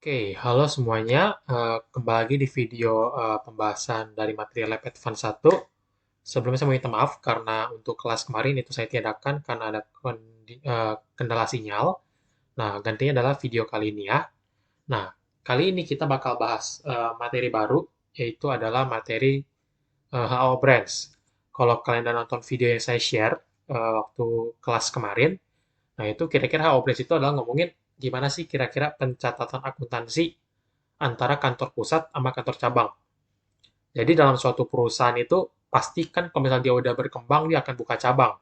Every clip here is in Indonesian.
Oke, halo semuanya. Kembali lagi di video pembahasan dari materi Lab Advance 1. Sebelumnya saya mau minta maaf karena untuk kelas kemarin itu saya tiadakan karena ada kendala sinyal. Nah, gantinya adalah video kali ini ya. Nah, kali ini kita bakal bahas materi baru, yaitu adalah materi HO Brands. Kalau kalian udah nonton video yang saya share waktu kelas kemarin, nah itu kira-kira HO Brands itu adalah ngomongin gimana sih kira-kira pencatatan akuntansi antara kantor pusat sama kantor cabang. Jadi dalam suatu perusahaan itu pastikan kalau misalnya dia udah berkembang dia akan buka cabang.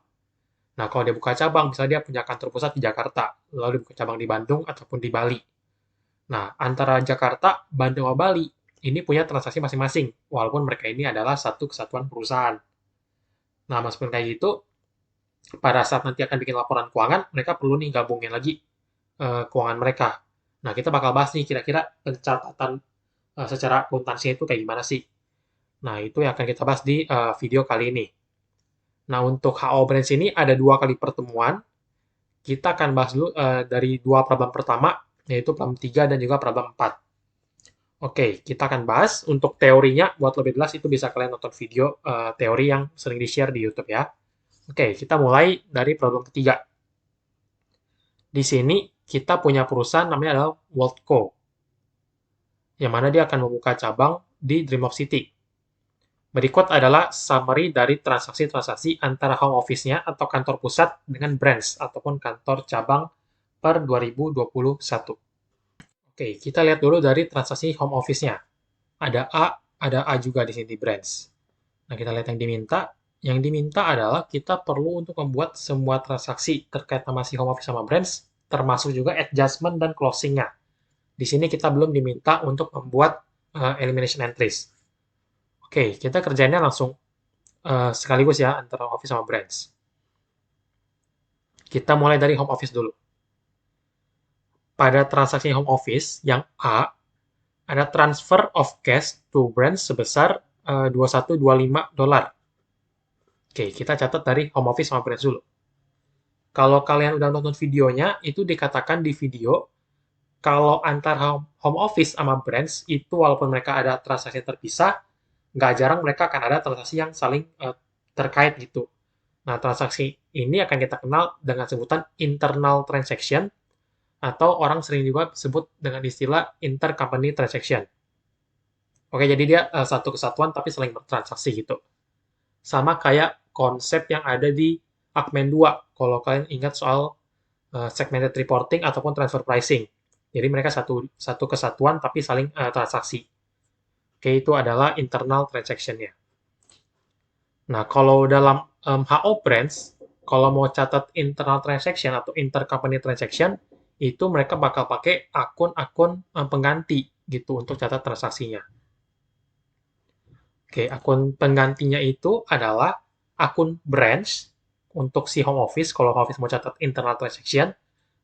Nah, kalau dia buka cabang, misalnya dia punya kantor pusat di Jakarta, lalu dia buka cabang di Bandung ataupun di Bali. Nah, antara Jakarta, Bandung, sama Bali ini punya transaksi masing-masing, walaupun mereka ini adalah satu kesatuan perusahaan. Nah, meskipun kayak gitu, pada saat nanti akan bikin laporan keuangan, mereka perlu nih gabungin lagi keuangan mereka. Nah, kita bakal bahas nih kira-kira pencatatan secara akuntansinya itu kayak gimana sih. Nah, itu yang akan kita bahas di video kali ini. Nah, untuk HO Brands ini ada dua kali pertemuan. Kita akan bahas dulu dari dua problem pertama, yaitu problem 3 dan juga problem 4. Oke, kita akan bahas untuk teorinya, buat lebih jelas itu bisa kalian nonton video teori yang sering di-share di YouTube ya. Oke, kita mulai dari problem ketiga. Di sini kita punya perusahaan namanya adalah Worldco, yang mana dia akan membuka cabang di Dreamworld City. Berikut adalah summary dari transaksi-transaksi antara home office-nya atau kantor pusat dengan branch ataupun kantor cabang per 2021. Oke, kita lihat dulu dari transaksi home office-nya. Ada A juga di sini branch. Nah, kita lihat yang diminta. Yang diminta adalah kita perlu untuk membuat semua transaksi terkait sama si home office sama branch, termasuk juga adjustment dan closing-nya. Di sini kita belum diminta untuk membuat elimination entries. Oke, kita kerjainnya langsung sekaligus ya antara home office sama branch. Kita mulai dari home office dulu. Pada transaksi home office yang A, ada transfer of cash to branch sebesar 2125 dolar. Oke, kita catat dari home office sama branch dulu. Kalau kalian udah nonton videonya, itu dikatakan di video kalau antara home office sama branch itu walaupun mereka ada transaksi terpisah, nggak jarang mereka akan ada transaksi yang saling terkait gitu. Nah, transaksi ini akan kita kenal dengan sebutan internal transaction atau orang sering juga sebut dengan istilah intercompany transaction. Oke, jadi dia satu kesatuan tapi saling bertransaksi gitu. Sama kayak konsep yang ada di Akmen 2, kalau kalian ingat soal segmented reporting ataupun transfer pricing. Jadi mereka satu kesatuan tapi saling transaksi. Oke, itu adalah internal transaction-nya. Nah, kalau dalam HO branch, kalau mau catat internal transaction atau intercompany transaction, itu mereka bakal pakai akun-akun pengganti gitu untuk catat transaksinya. Oke, akun penggantinya itu adalah akun branch untuk si home office, kalau home office mau catat internal transaction.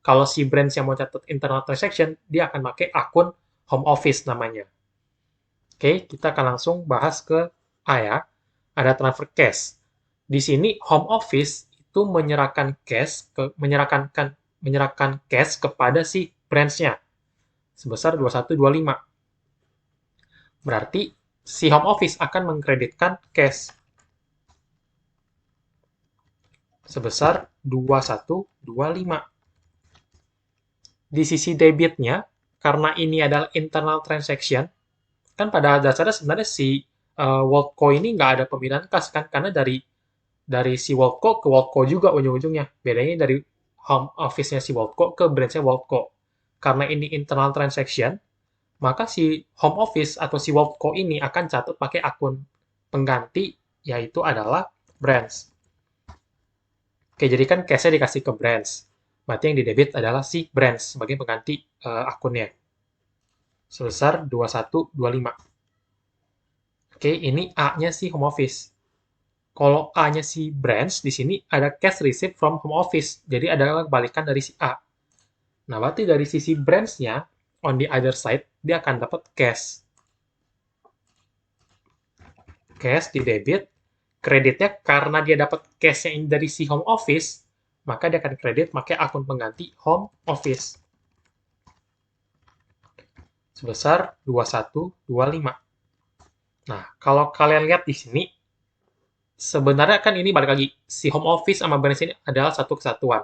Kalau si branch yang mau catat internal transaction, dia akan pakai akun home office namanya. Oke, kita akan langsung bahas ke A ya. Ada transfer cash. Di sini home office itu menyerahkan cash kepada si branch-nya sebesar 2125. Berarti si home office akan mengkreditkan cash sebesar 2125. Di sisi debitnya, karena ini adalah internal transaction, kan pada dasarnya sebenarnya si Worldco ini nggak ada pemindahan kas kan, karena dari si Worldco ke Worldco juga ujung-ujungnya. Bedanya dari home office-nya si Worldco ke branch-nya Worldco. Karena ini internal transaction, maka si home office atau si Worldco ini akan catat pakai akun pengganti, yaitu adalah branch. Oke, jadi kan cash-nya dikasih ke branch. Berarti yang di debit adalah si branch sebagai pengganti akunnya. Sebesar 2125. Oke, ini A-nya si home office. Kalau A-nya si branch, di sini ada cash receipt from home office. Jadi ada kebalikan dari si A. Nah, berarti dari sisi branch-nya, on the other side, dia akan dapat cash. Cash di debit, kreditnya karena dia dapat cash yang dari si home office, maka dia akan kredit pakai akun pengganti home office. sebesar 2125. Nah, kalau kalian lihat di sini, sebenarnya kan ini balik lagi, si home office sama branch ini adalah satu kesatuan.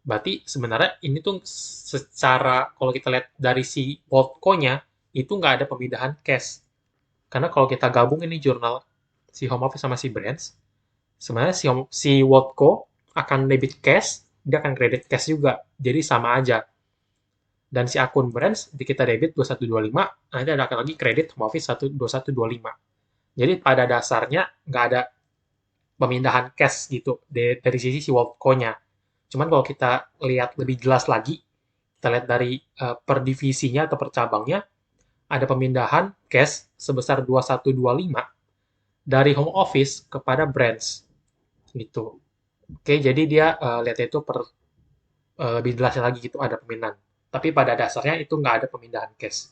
Berarti sebenarnya ini tuh secara, kalau kita lihat dari si Worldco-nya, itu nggak ada pemindahan cash. Karena kalau kita gabung ini jurnal si home office sama si branch, sebenarnya si Worldco akan debit cash, dia akan credit cash juga. Jadi sama aja. Dan si akun branch di kita debit 2125, nanti ada lagi kredit home office 2125. Jadi pada dasarnya nggak ada pemindahan cash gitu dari sisi si Worldco-nya. Cuman kalau kita lihat lebih jelas lagi, kita lihat dari per divisinya atau per cabangnya, ada pemindahan cash sebesar 2125 dari home office kepada branch gitu. Oke, jadi dia lihatnya itu lebih jelasnya lagi gitu ada pemindahan. Tapi pada dasarnya itu nggak ada pemindahan cash.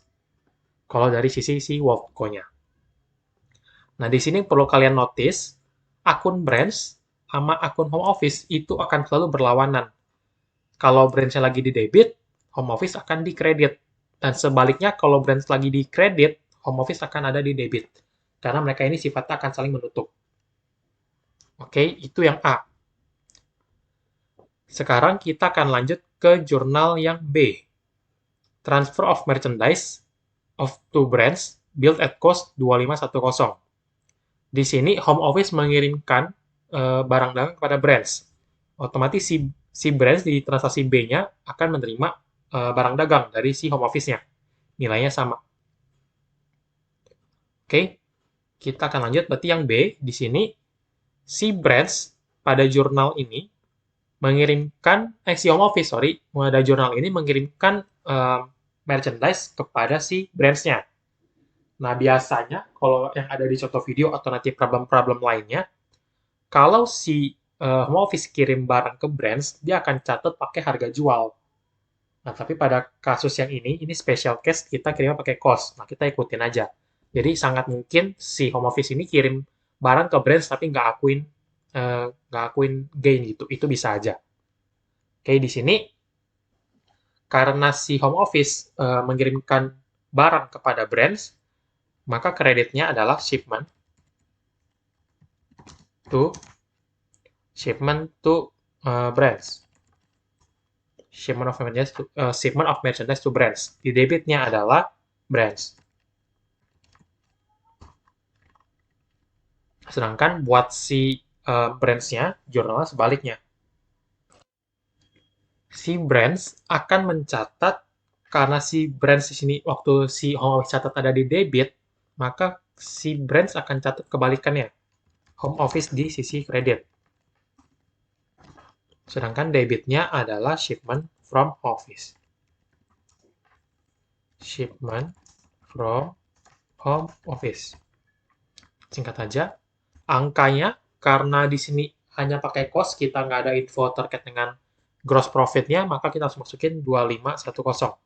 Kalau dari sisi si Worldco-nya. Nah, di sini perlu kalian notice, akun branch sama akun home office itu akan selalu berlawanan. Kalau branch-nya lagi di debit, home office akan di kredit. Dan sebaliknya, kalau branch lagi di kredit, home office akan ada di debit. Karena mereka ini sifatnya akan saling menutup. Oke, itu yang A. Sekarang kita akan lanjut ke jurnal yang B. Transfer of merchandise of two brands built at cost 2510. Di sini home office mengirimkan barang dagang kepada brands. Otomatis si brands di transaksi B-nya akan menerima barang dagang dari si home office-nya. Nilainya sama. Oke, kita akan lanjut. Berarti yang B di sini, si brands pada jurnal ini mengirimkan, si home office, sorry, pada jurnal ini mengirimkan merchandise kepada si brands-nya. Nah, biasanya kalau yang ada di contoh video atau nanti problem-problem lainnya, kalau si home office kirim barang ke brands, dia akan catat pakai harga jual. Nah, tapi pada kasus yang ini special case, kita kirimnya pakai cost. Nah, kita ikutin aja. Jadi, sangat mungkin si home office ini kirim barang ke brands, tapi nggak akuin gain gitu. Itu bisa aja. Oke, di sini, karena si home office mengirimkan barang kepada brands, maka kreditnya adalah shipment to brands. Shipment of merchandise to brands. Di debitnya adalah brands. Sedangkan buat si brands-nya, jurnalnya sebaliknya. Si brands akan mencatat, karena si brands di sini waktu si home office catat ada di debit, maka si brands akan catat kebalikannya. Home office di sisi kredit. Sedangkan debitnya adalah shipment from office. Shipment from home office. Singkat saja, angkanya karena di sini hanya pakai cost, kita nggak ada info terkait dengan gross profit-nya, maka kita harus masukin 2510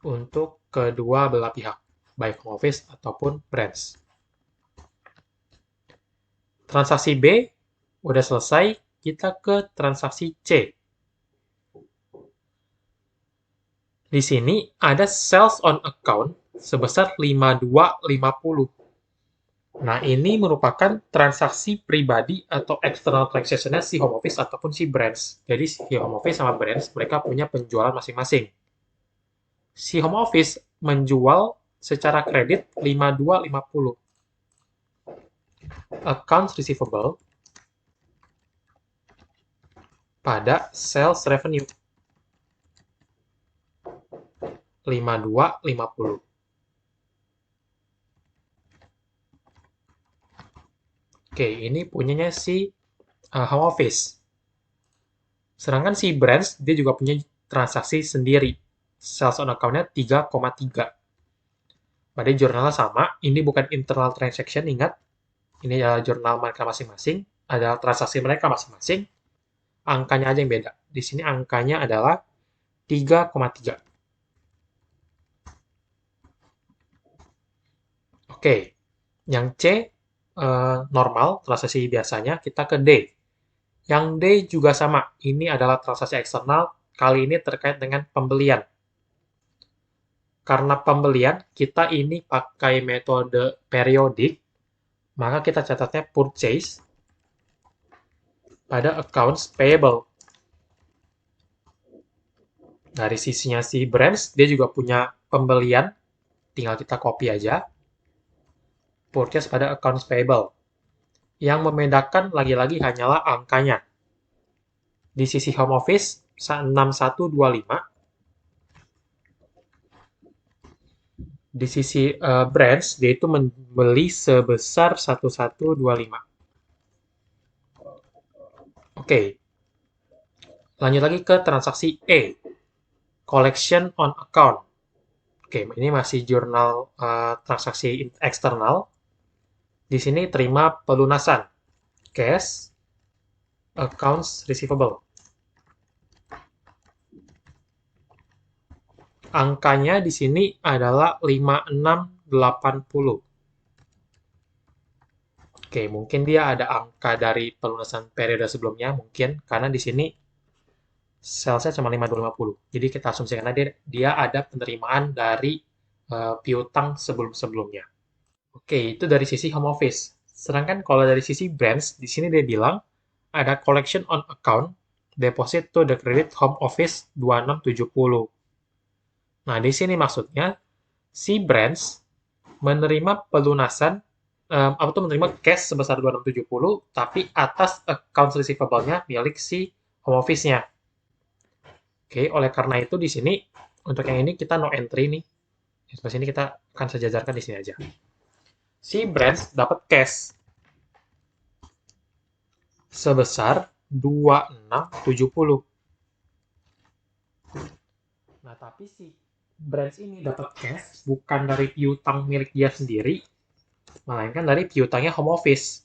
untuk kedua belah pihak, baik home office ataupun branch. Transaksi B udah selesai, kita ke transaksi C. Di sini ada sales on account sebesar 5250. Nah, ini merupakan transaksi pribadi atau external transaction-nya si home office ataupun si branch. Jadi, si home office sama branch, mereka punya penjualan masing-masing. Si home office menjual secara kredit 5250. Accounts receivable pada sales revenue 5250. Oke, ini punyanya si home office. Sedangkan si branch, dia juga punya transaksi sendiri. Sales on account-nya 3,3. Berarti jurnalnya sama. Ini bukan internal transaction, ingat. Ini adalah jurnal mereka masing-masing. Adalah transaksi mereka masing-masing. Angkanya aja yang beda. Di sini angkanya adalah 3,3. Oke. Yang C, normal, transaksi biasanya. Kita ke D. Yang D juga sama. Ini adalah transaksi eksternal. Kali ini terkait dengan pembelian. karena pembelian kita ini pakai metode periodik, maka kita catatnya purchase pada accounts payable. Dari sisinya si branch, dia juga punya pembelian, tinggal kita copy aja. Purchase pada accounts payable. Yang membedakan lagi-lagi hanyalah angkanya. Di sisi home office, 6125. Di sisi branch, dia itu membeli sebesar 1125. Oke. Lanjut lagi ke transaksi E. Collection on account. Oke, ini masih jurnal transaksi eksternal. Di sini terima pelunasan. Cash, accounts receivable. Angkanya di sini adalah 5680. Oke, mungkin dia ada angka dari pelunasan periode sebelumnya, mungkin. Karena di sini salesnya cuma 5250. Jadi kita asumsikan aja dia ada penerimaan dari piutang sebelum-sebelumnya. Oke, itu dari sisi home office. Sedangkan kalau dari sisi branch, di sini dia bilang ada collection on account, deposit to the credit home office 2670. Nah, di sini maksudnya si branch menerima pelunasan atau menerima cash sebesar 2670, tapi atas accounts receivable-nya milik si home office-nya. Oke, oleh karena itu di sini untuk yang ini kita no entry nih. Di sini kita akan sejajarkan di sini aja. Si branch dapat cash sebesar 2670. Nah, tapi si branch ini dapat cash bukan dari piutang milik dia sendiri, melainkan dari piutangnya home office.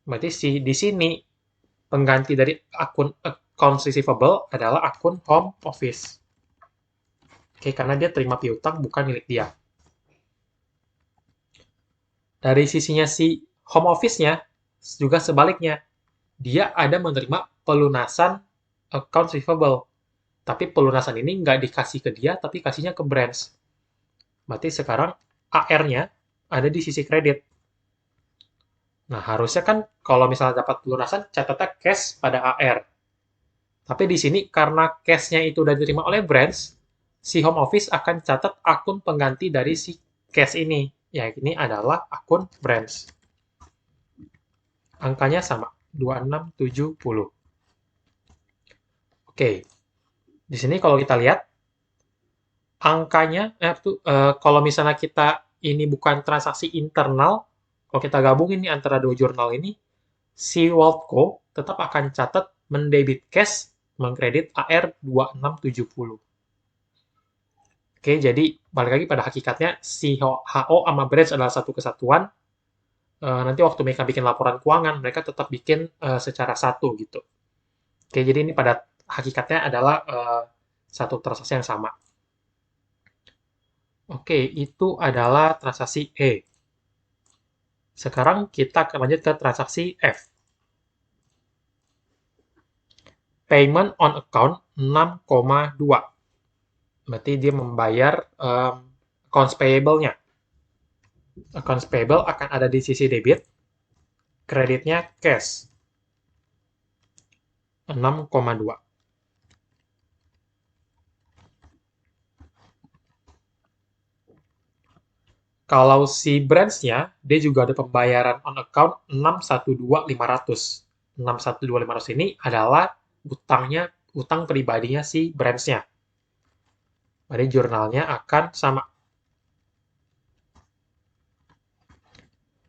Berarti di sini pengganti dari akun accounts receivable adalah akun home office. Oke, karena dia terima piutang bukan milik dia. Dari sisinya si home office-nya, juga sebaliknya. Dia ada menerima pelunasan accounts receivable. Tapi pelunasan ini nggak dikasih ke dia, tapi kasihnya ke branch. Berarti sekarang AR-nya ada di sisi kredit. Nah, harusnya kan kalau misalnya dapat pelunasan, catatnya cash pada AR. Tapi di sini karena cash-nya itu udah diterima oleh branch, si home office akan catat akun pengganti dari si cash ini. Ya, ini adalah akun branch. Angkanya sama, 2670. Oke. Di sini kalau kita lihat, angkanya, kalau misalnya kita ini bukan transaksi internal, kalau kita gabungin nih antara dua jurnal ini, si Worldco tetap akan catat mendebit cash, mengkredit AR 2670. Oke, jadi balik lagi pada hakikatnya, si HO sama branch adalah satu kesatuan. Nanti waktu mereka bikin laporan keuangan, mereka tetap bikin secara satu gitu. Oke, jadi ini pada hakikatnya adalah satu transaksi yang sama. Oke, itu adalah transaksi E. Sekarang kita akan lanjut ke transaksi F. Payment on account 6,2. Berarti dia membayar accounts payable-nya. Accounts payable akan ada di sisi debit, kreditnya cash 6,2. Kalau si branch-nya, dia juga ada pembayaran on account 612.500. 612.500 ini adalah utang pribadinya si branch-nya. Jadi jurnalnya akan sama.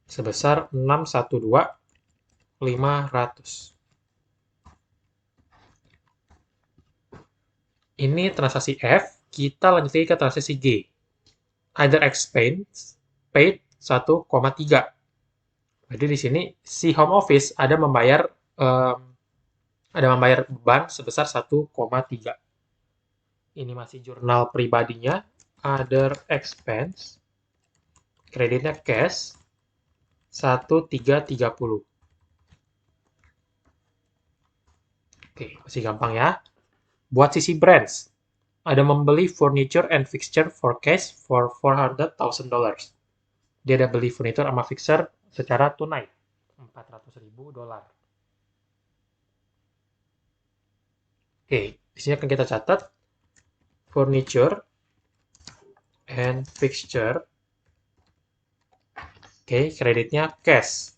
Sebesar 612.500. Ini transaksi F, kita lanjut lagi ke transaksi G. Other expense paid 1,3. Jadi di sini si home office ada membayar beban sebesar 1,3. Ini masih jurnal pribadinya, other expense, kreditnya cash 1.330. Oke, masih gampang ya. Buat sisi branch, ada membeli furniture and fixture for cash for $400,000. Dia ada beli furniture sama fixture secara tunai, $400.000. Oke, di sini akan kita catat furniture and fixture. Oke, kreditnya cash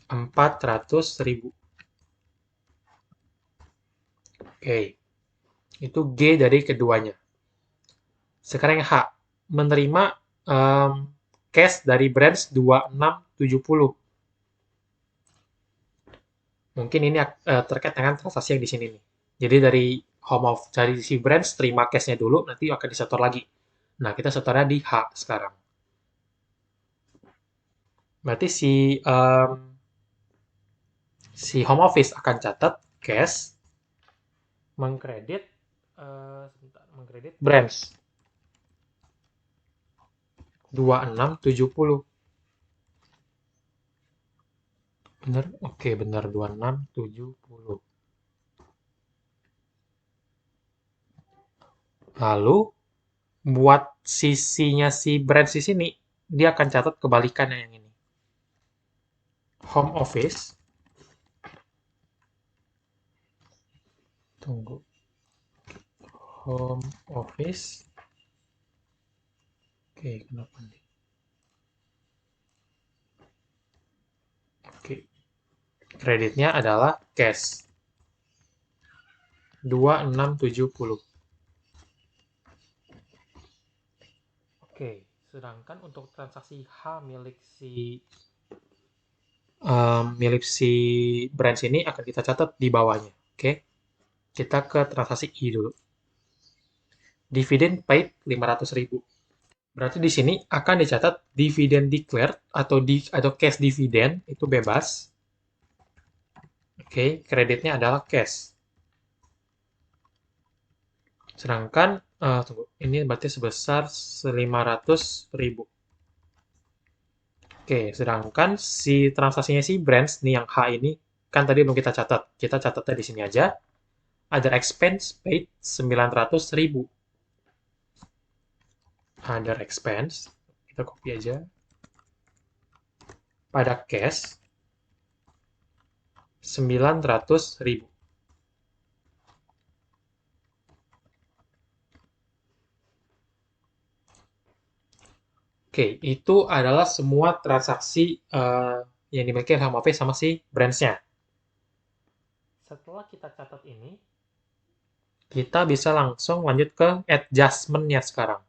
400.000. Oke, itu G dari keduanya. Sekarang yang H, menerima cash dari branch 2670. Mungkin ini terkait dengan transaksi yang di sini nih. Jadi dari si branch terima cash-nya dulu, nanti akan disetor lagi. Nah, kita setornya di H sekarang. Berarti si home office akan catat cash mengkredit branch 2670. Bener? Oke, bener 2670. Lalu buat sisinya si branch di sini, dia akan catat kebalikannya yang ini. Home office. Tunggu. Home office. Oke, kenapa nih? Oke. Kreditnya adalah cash. 2670. Oke, sedangkan untuk transaksi H milik si branch ini akan kita catat di bawahnya. Oke, kita ke transaksi I dulu. Dividen paid 500.000. Berarti di sini akan dicatat dividen declared atau cash dividen itu bebas. Oke, kreditnya adalah cash. Sedangkan tunggu, ini berarti sebesar 500.000. Oke, sedangkan si transaksinya si branch nih yang H ini kan tadi belum kita catat. Kita catatnya di sini aja. Other expense paid 900.000. Other expense, kita copy aja. Pada cash 900.000. Oke, itu adalah semua transaksi yang dimiliki home office sama si branch-nya. Setelah kita catat ini, kita bisa langsung lanjut ke adjustment-nya sekarang.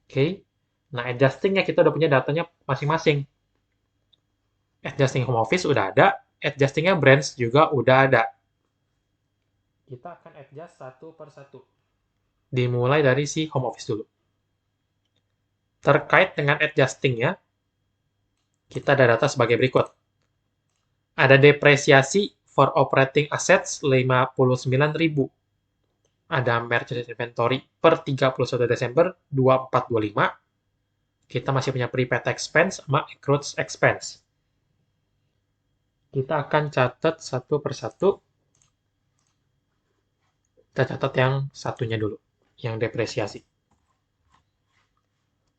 Oke, nah adjusting-nya kita udah punya datanya masing-masing. Adjusting home office udah ada, adjusting-nya branch juga udah ada. Kita akan adjust satu per satu. Dimulai dari si home office dulu. Terkait dengan adjusting-nya, kita ada data sebagai berikut. Ada depresiasi for operating assets 59.000. Ada merchandise inventory per 31 Desember 2425. Kita masih punya prepaid expense sama accrued expense. Kita akan catat satu per satu. Kita catat yang satunya dulu, yang depresiasi.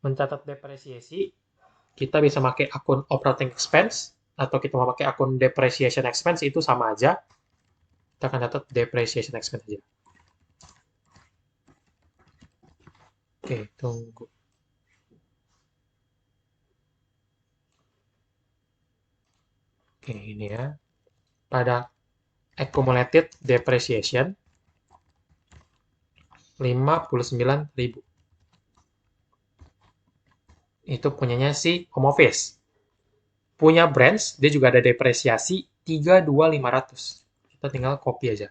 Mencatat depresiasi, kita bisa pakai akun operating expense, atau kita mau pakai akun depreciation expense, itu sama aja. Kita akan catat depreciation expense aja. Oke, tunggu. Oke, ini ya. Pada accumulated depreciation, 59.000. Itu punyanya si home office. Punya branch, dia juga ada depresiasi 32.500. Kita tinggal copy aja.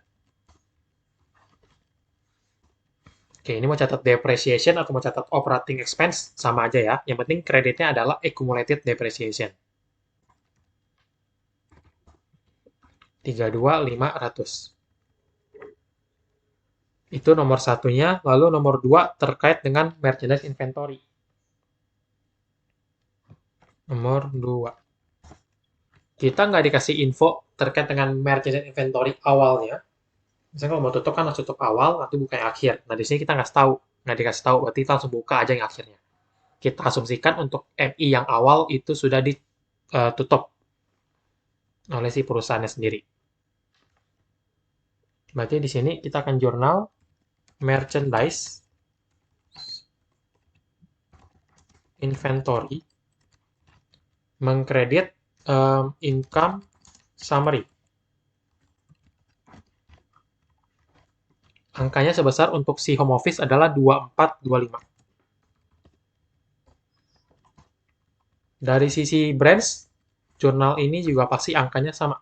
Oke, ini mau catat depreciation atau mau catat operating expense, sama aja ya. Yang penting kreditnya adalah accumulated depreciation. 32.500. Itu nomor satunya. Lalu nomor 2 terkait dengan merchandise inventory. Nomor 2. Kita nggak dikasih info terkait dengan merchandise inventory awalnya. Misalnya kalau mau tutup kan harus tutup awal atau buka yang akhir. Nah, di sini kita nggak dikasih tahu, berarti kita langsung buka aja yang akhirnya. Kita asumsikan untuk MI yang awal itu sudah ditutup oleh si perusahaannya sendiri. Berarti di sini kita akan jurnal merchandise inventory mengkredit income summary. Angkanya sebesar untuk si home office adalah 2425. Dari sisi branch, jurnal ini juga pasti angkanya sama.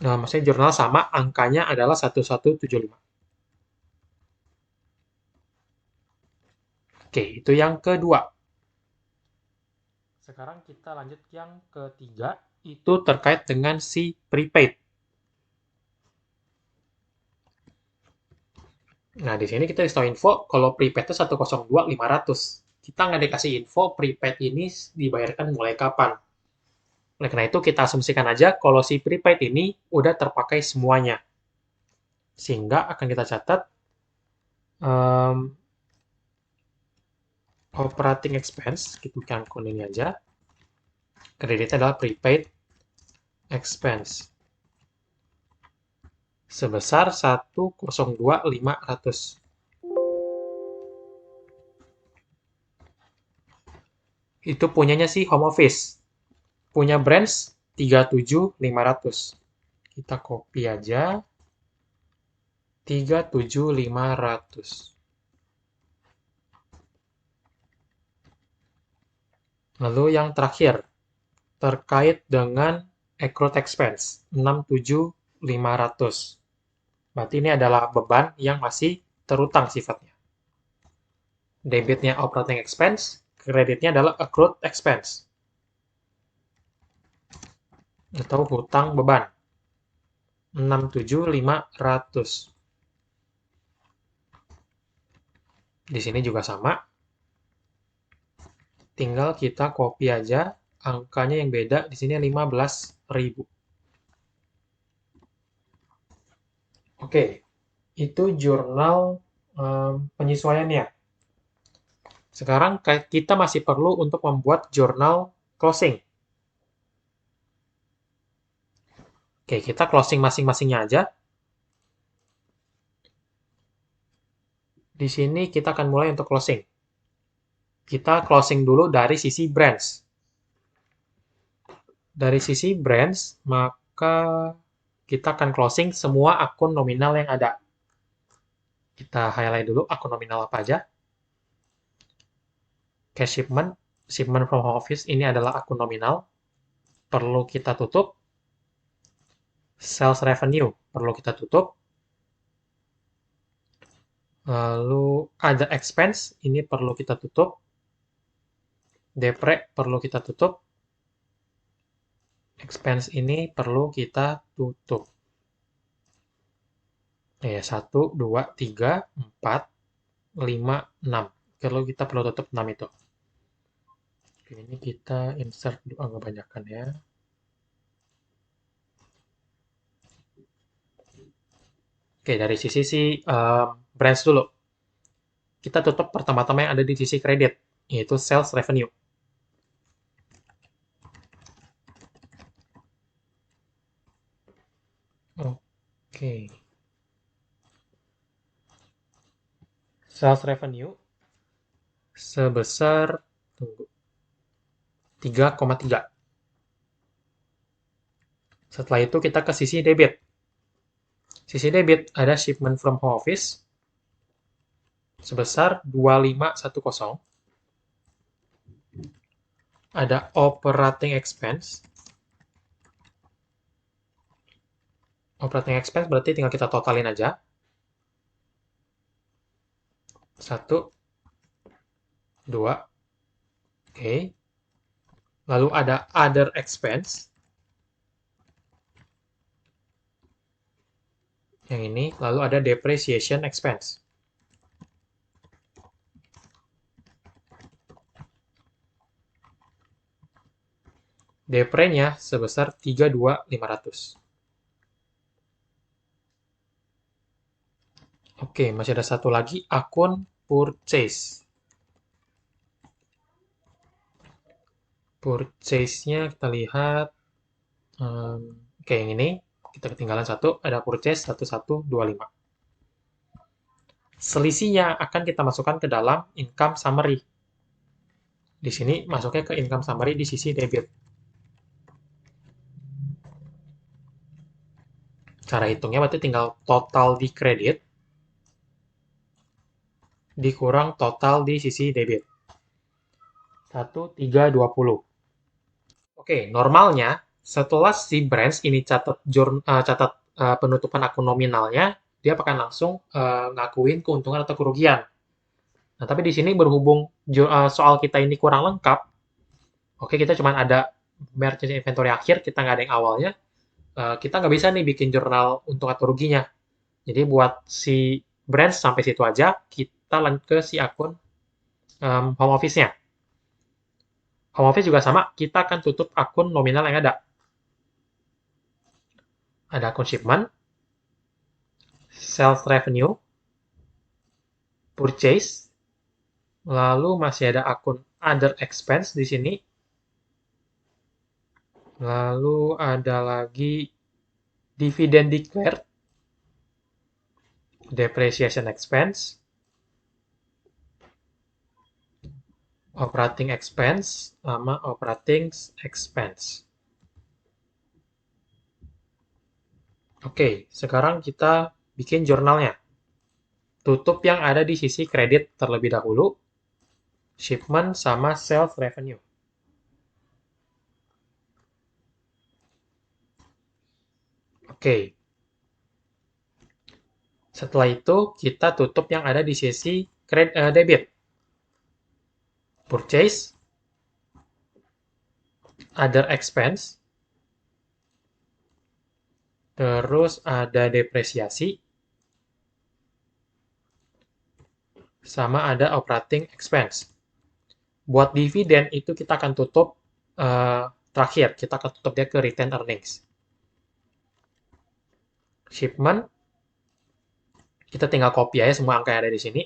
Nah, maksudnya jurnal sama, angkanya adalah 1175. Oke, itu yang kedua. Sekarang kita lanjut yang ketiga, itu terkait dengan si prepaid. Nah, di sini kita dikasih info kalau prepaid itu 102.500. Kita nggak dikasih info prepaid ini dibayarkan mulai kapan. Oleh karena itu, kita asumsikan aja kalau si prepaid ini udah terpakai semuanya. Sehingga akan kita catat um, operating expense, kita bukan akun ini aja. Kreditnya adalah prepaid expense. Sebesar 102.500. Itu punyanya si home office. Punya branch 37.500. Kita copy aja. 37.500. Lalu yang terakhir, terkait dengan accrued expense, 67.500. Berarti ini adalah beban yang masih terutang sifatnya. Debitnya operating expense, kreditnya adalah accrued expense. Atau hutang beban. 67.500. Di sini juga sama. Tinggal kita copy aja angkanya yang beda. Di sini 15.000. Oke, itu jurnal penyesuaiannya. Sekarang kita masih perlu untuk membuat jurnal closing. Oke, kita closing masing-masingnya aja. Di sini kita akan mulai untuk closing. Kita closing dulu dari sisi branch. Dari sisi branch, maka kita akan closing semua akun nominal yang ada. Kita highlight dulu akun nominal apa aja. Cash shipment, shipment from home office ini adalah akun nominal. Perlu kita tutup. Sales revenue perlu kita tutup. Lalu ada expense, ini perlu kita tutup. Depre perlu kita tutup. Expense ini perlu kita tutup. Ya, 1, 2, 3, 4, 5, 6. Kalau kita perlu tutup 6 itu. Oke, ini kita insert agak banyakkan ya. Oke, dari sisi branch dulu. Kita tutup pertama-tama yang ada di sisi kredit, yaitu sales revenue. Oke. Sales revenue sebesar 3,3. Setelah itu kita ke sisi debit. Sisi debit ada shipment from home office sebesar 2510. Ada operating expense. Operating expense berarti tinggal kita totalin aja. 1, 2. Oke. Lalu ada other expense. Yang ini. Lalu ada depreciation expense. Depre-nya sebesar 32.500. Oke, masih ada satu lagi akun purchase. Purchase-nya kita lihat, oke yang ini, kita ketinggalan satu, ada purchase 1125. Selisihnya akan kita masukkan ke dalam income summary. Di sini masuknya ke income summary di sisi debit. Cara hitungnya berarti tinggal total di kredit dikurang total di sisi debit. 1320. Oke, normalnya setelah si branch ini catat penutupan akun nominalnya, dia akan langsung ngakuin keuntungan atau kerugian. Nah, tapi di sini berhubung soal kita ini kurang lengkap, oke kita cuma ada merchant inventory akhir, kita nggak ada yang awalnya, kita nggak bisa nih bikin jurnal untung atau ruginya. Jadi buat si branch sampai situ aja, kita lanjut ke si akun home office-nya. Home office juga sama, kita akan tutup akun nominal yang ada. Ada akun shipment, sales revenue, purchase, lalu masih ada akun other expense di sini, lalu ada lagi dividend declared, depreciation expense, operating expense, sama operating expense. Oke, sekarang kita bikin jurnalnya. Tutup yang ada di sisi kredit terlebih dahulu, shipment sama sales revenue. Oke. Setelah itu, kita tutup yang ada di sisi debit. Purchase, other expense, terus ada depresiasi, sama ada operating expense. Buat dividen itu kita akan tutup terakhir, kita akan tutup dia ke return earnings. Shipment, kita tinggal copy aja semua angka yang ada di sini.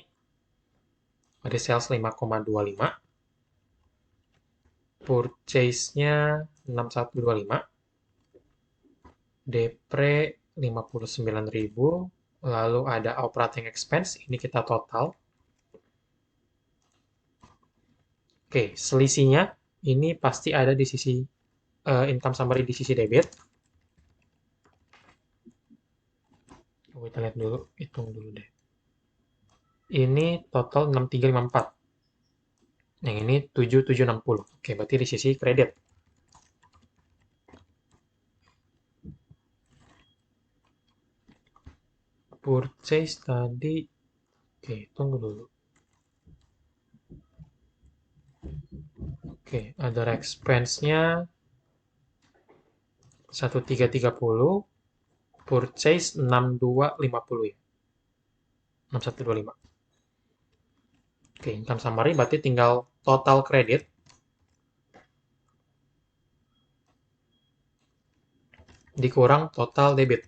Ada sales 5,25. Purchase-nya 6125. Depre 59.000. Lalu ada operating expense, ini kita total. Oke, selisihnya ini pasti ada di sisi income summary di sisi debit. Kita lihat dulu, hitung dulu deh. Ini total 6354. Yang ini 7760. Oke, berarti di sisi kredit. Purchase tadi, oke, tunggu dulu. Oke, other expense-nya 1330, purchase 6250 ya. 6125. Oke, income summary berarti tinggal total kredit dikurang total debit.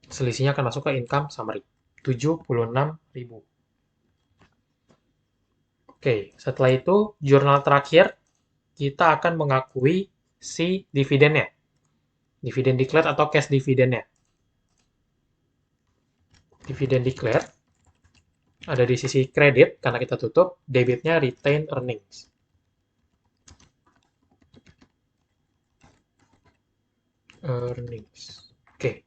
Selisihnya akan masuk ke income summary. 76.000. Oke, setelah itu jurnal terakhir kita akan mengakui si dividennya. Dividen declared atau cash dividennya. Dividen declared ada di sisi kredit karena kita tutup, debitnya retained earnings. Oke.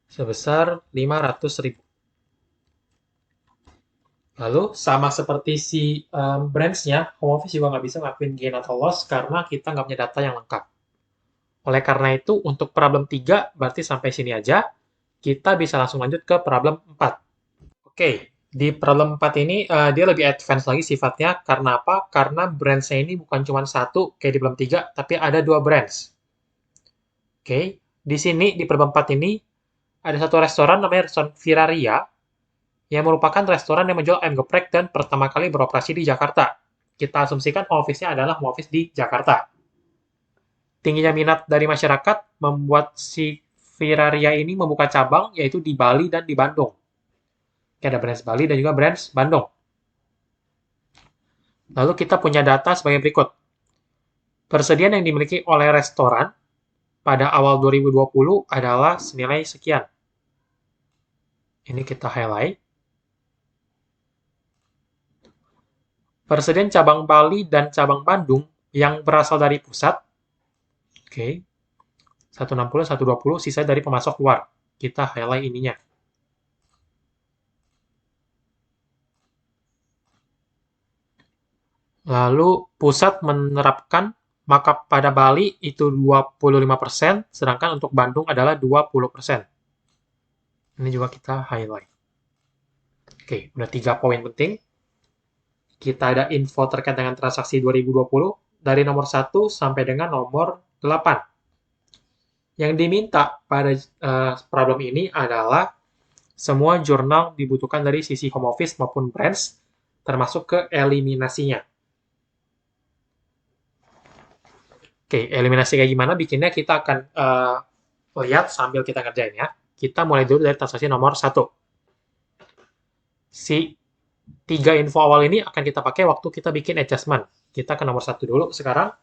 Sebesar 500.000. Lalu, sama seperti si branch-nya, home office juga nggak bisa ngakuin gain atau loss karena kita nggak punya data yang lengkap. Oleh karena itu, untuk problem 3, berarti sampai sini aja, kita bisa langsung lanjut ke problem 4. Oke, di problem 4 ini dia lebih advance lagi sifatnya. Karena apa? Karena branch-nya ini bukan cuma satu, kayak di problem 3, tapi ada 2 branch. Oke, di sini, di problem 4 ini, ada satu restoran namanya restoran Viraria, yang merupakan restoran yang menjual ayam geprek dan pertama kali beroperasi di Jakarta. Kita asumsikan home office-nya adalah home office di Jakarta. tingginya minat dari masyarakat membuat si Viraria ini membuka cabang, yaitu di Bali dan di Bandung. Ada branch Bali dan juga branch Bandung. Lalu kita punya data sebagai berikut. Persediaan yang dimiliki oleh restoran pada awal 2020 adalah senilai sekian. Ini kita highlight. Persediaan cabang Bali dan cabang Bandung yang berasal dari pusat, oke, 160, 120, sisa dari pemasok luar. Kita highlight ininya. Lalu pusat menerapkan, maka pada Bali itu 25%, sedangkan untuk Bandung adalah 20%. Ini juga kita highlight. Oke, udah 3 poin penting. Kita ada info terkait dengan transaksi 2020 dari nomor 1 sampai dengan nomor 8. Yang diminta pada problem ini adalah semua jurnal dibutuhkan dari sisi home office maupun branch, termasuk ke eliminasinya. Oke, eliminasi kayak gimana bikinnya kita akan lihat sambil kita ngerjain ya. Kita mulai dulu dari transaksi nomor 1. Si 3 info awal ini akan kita pakai waktu kita bikin adjustment. Kita ke nomor 1 dulu sekarang.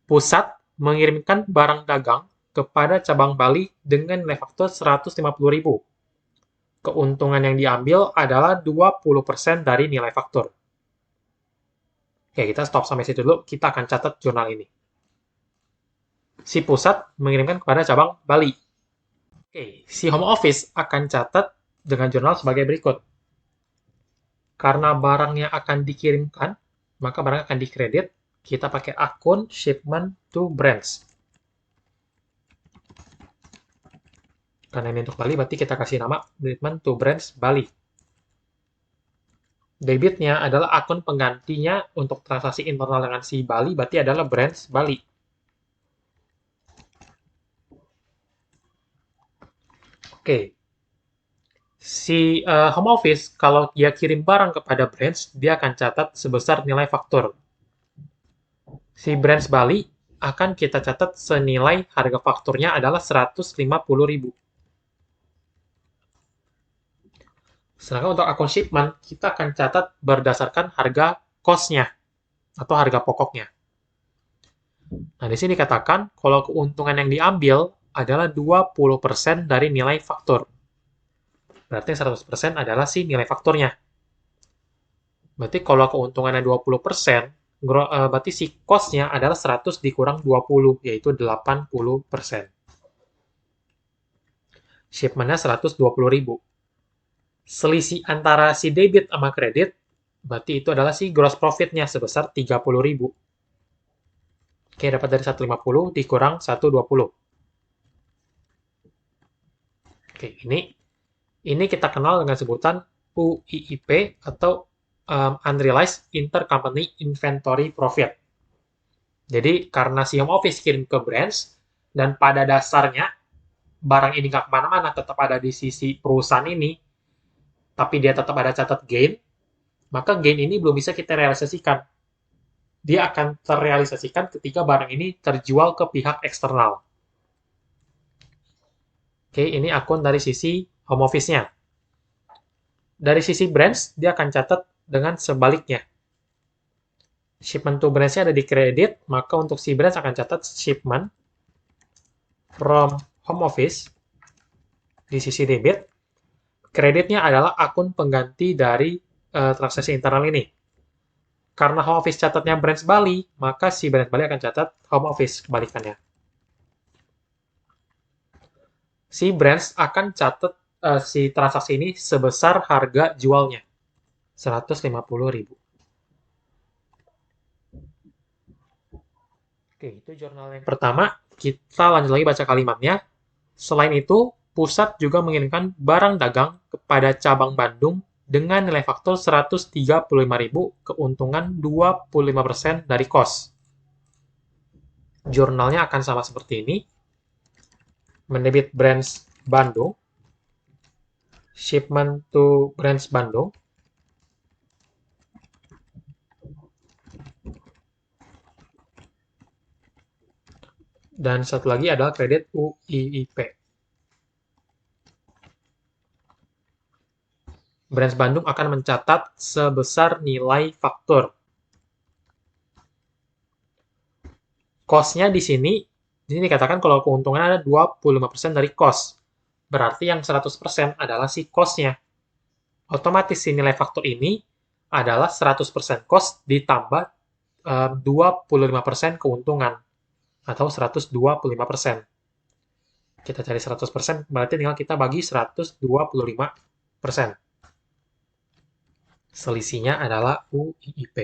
Pusat mengirimkan barang dagang kepada cabang Bali dengan nilai faktur 150.000. Keuntungan yang diambil adalah 20% dari nilai faktur. Oke, kita stop sampai situ dulu. Kita akan catat jurnal ini. Si pusat mengirimkan kepada cabang Bali. Oke, si home office akan catat dengan jurnal sebagai berikut. Karena barangnya akan dikirimkan, maka barang akan dikredit. Kita pakai akun shipment to branch. Karena ini untuk Bali, berarti kita kasih nama shipment to branch Bali. Debitnya adalah akun penggantinya untuk transaksi internal dengan si Bali, berarti adalah branch Bali. Oke. Si home office, kalau dia kirim barang kepada branch, dia akan catat sebesar nilai faktur. Si branch Bali akan kita catat senilai harga fakturnya adalah 150.000. Sedangkan untuk akun shipment, kita akan catat berdasarkan harga cost-nya atau harga pokoknya. Nah, di sini katakan kalau keuntungan yang diambil adalah 20% dari nilai faktur. Berarti 100% adalah si nilai fakturnya. Berarti kalau keuntungannya 20%, berarti si cost-nya adalah 100 dikurang 20, yaitu 80%. Shipment-nya 120.000. Selisih antara si debit sama kredit, berarti itu adalah si gross profit-nya sebesar 30.000. Oke, dapat dari 150 dikurang 120. Oke, ini kita kenal dengan sebutan UIIP atau Unrealized Intercompany Inventory Profit. Jadi, karena si home office kirim ke branch, dan pada dasarnya barang ini nggak kemana-mana, tetap ada di sisi perusahaan ini, tapi dia tetap ada catat gain, maka gain ini belum bisa kita realisasikan. Dia akan terrealisasikan ketika barang ini terjual ke pihak eksternal. Oke, ini akun dari sisi home office-nya. Dari sisi branch, dia akan catat dengan sebaliknya. Shipment to branch-nya ada di kredit, maka untuk si branch akan catat shipment from home office di sisi debit. Kreditnya adalah akun pengganti dari transaksi internal ini. Karena home office catatnya branch Bali, maka si branch Bali akan catat home office kebalikannya. Si branch akan catat si transaksi ini sebesar harga jualnya. 150.000. Oke, itu jurnal yang pertama. Kita lanjut lagi baca kalimatnya. Selain itu, pusat juga mengirimkan barang dagang kepada cabang Bandung dengan nilai faktur 135.000, keuntungan 25% dari kos. Jurnalnya akan sama seperti ini. Mendebit branch Bandung, shipment to branch Bandung, Dan satu lagi adalah kredit UIIP. Branch Bandung akan mencatat sebesar nilai faktur. Cost-nya di sini dikatakan kalau keuntungan ada 25% dari cost. Berarti yang 100% adalah si cost-nya. Otomatis si nilai faktur ini adalah 100% cost ditambah 25% keuntungan atau 125%. Kita cari 100%, berarti tinggal kita bagi 125%. Selisihnya adalah UIIP.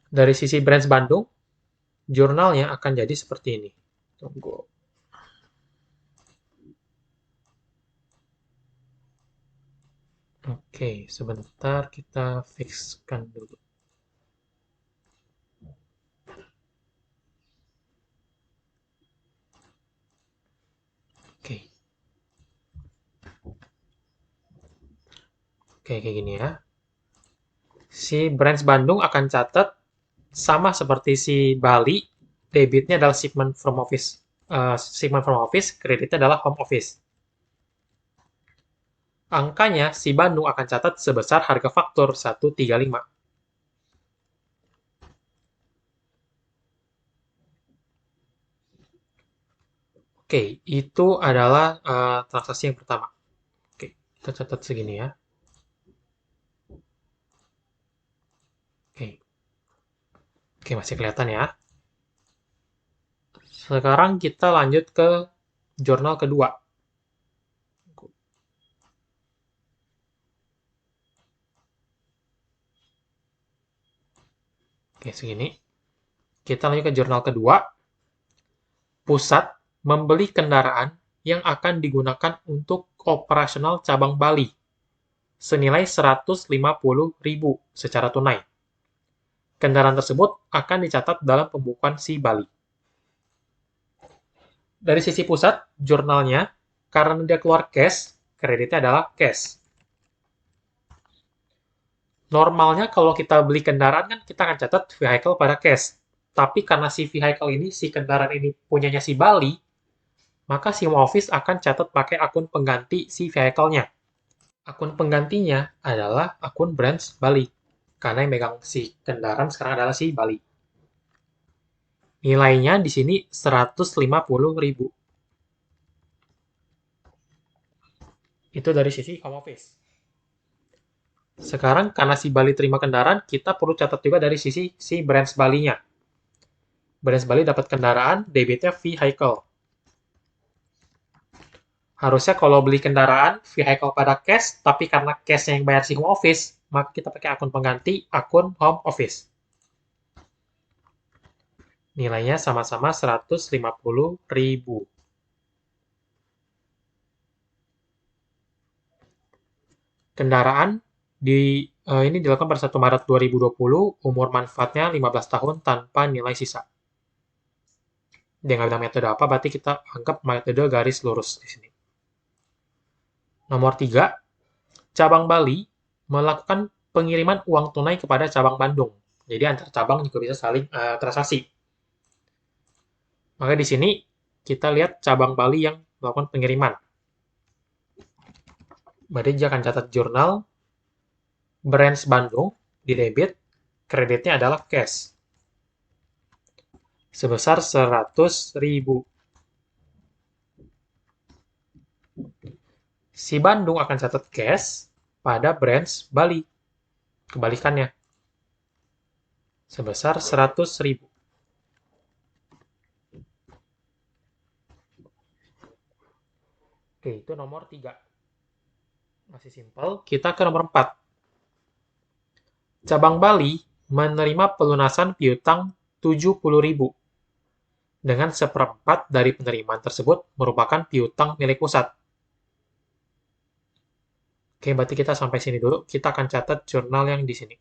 Dari sisi branch Bandung, jurnalnya akan jadi seperti ini. Tunggu. Oke, sebentar kita fixkan dulu. Oke. Oke, kayak gini ya. Si branch Bandung akan catat sama seperti si Bali, debitnya adalah shipment from office. Shipment from office, kreditnya adalah home office. Angkanya si Bandung akan catat sebesar harga faktur 135. Oke, itu adalah transaksi yang pertama. Oke, kita catat segini ya. Oke, oke masih kelihatan ya. Sekarang kita lanjut ke jurnal kedua. Oke, segini. Kita lanjut ke jurnal kedua. Pusat membeli kendaraan yang akan digunakan untuk operasional cabang Bali senilai 150.000 secara tunai. Kendaraan tersebut akan dicatat dalam pembukuan si Bali. Dari sisi pusat, jurnalnya, karena dia keluar cash, kreditnya adalah cash. Normalnya kalau kita beli kendaraan kan kita akan catat vehicle pada cash. Tapi karena si vehicle ini, si kendaraan ini punyanya si Bali, maka si home office akan catat pakai akun pengganti si vehicle-nya. Akun penggantinya adalah akun branch Bali. Karena yang megang si kendaraan sekarang adalah si Bali. Nilainya di sini 150.000. Itu dari sisi home office. Sekarang karena si Bali terima kendaraan, kita perlu catat juga dari sisi si branch Bali-nya. Branch Bali dapat kendaraan, debitnya vehicle. Harusnya kalau beli kendaraan, vehicle pada cash, tapi karena cash yang bayar si home office, maka kita pakai akun pengganti, akun home office. Nilainya sama-sama 150.000. Kendaraan ini dilakukan pada 1 Maret 2020, umur manfaatnya 15 tahun tanpa nilai sisa. Dia nggak bilang metode apa, berarti kita anggap metode garis lurus di sini. Nomor 3, cabang Bali melakukan pengiriman uang tunai kepada cabang Bandung. Jadi antar cabang juga bisa saling transaksi. Maka di sini kita lihat cabang Bali yang melakukan pengiriman. Berarti dia akan catat jurnal branch Bandung di debit, kreditnya adalah cash. Sebesar 100.000. Si Bandung akan catat cash pada branch Bali. Kebalikannya. Sebesar 100.000. Oke, itu nomor 3. Masih simpel. Kita ke nomor 4. Cabang Bali menerima pelunasan piutang 70.000. Dengan seperempat dari penerimaan tersebut merupakan piutang milik pusat. Oke, berarti kita sampai sini dulu. Kita akan catat jurnal yang di sini.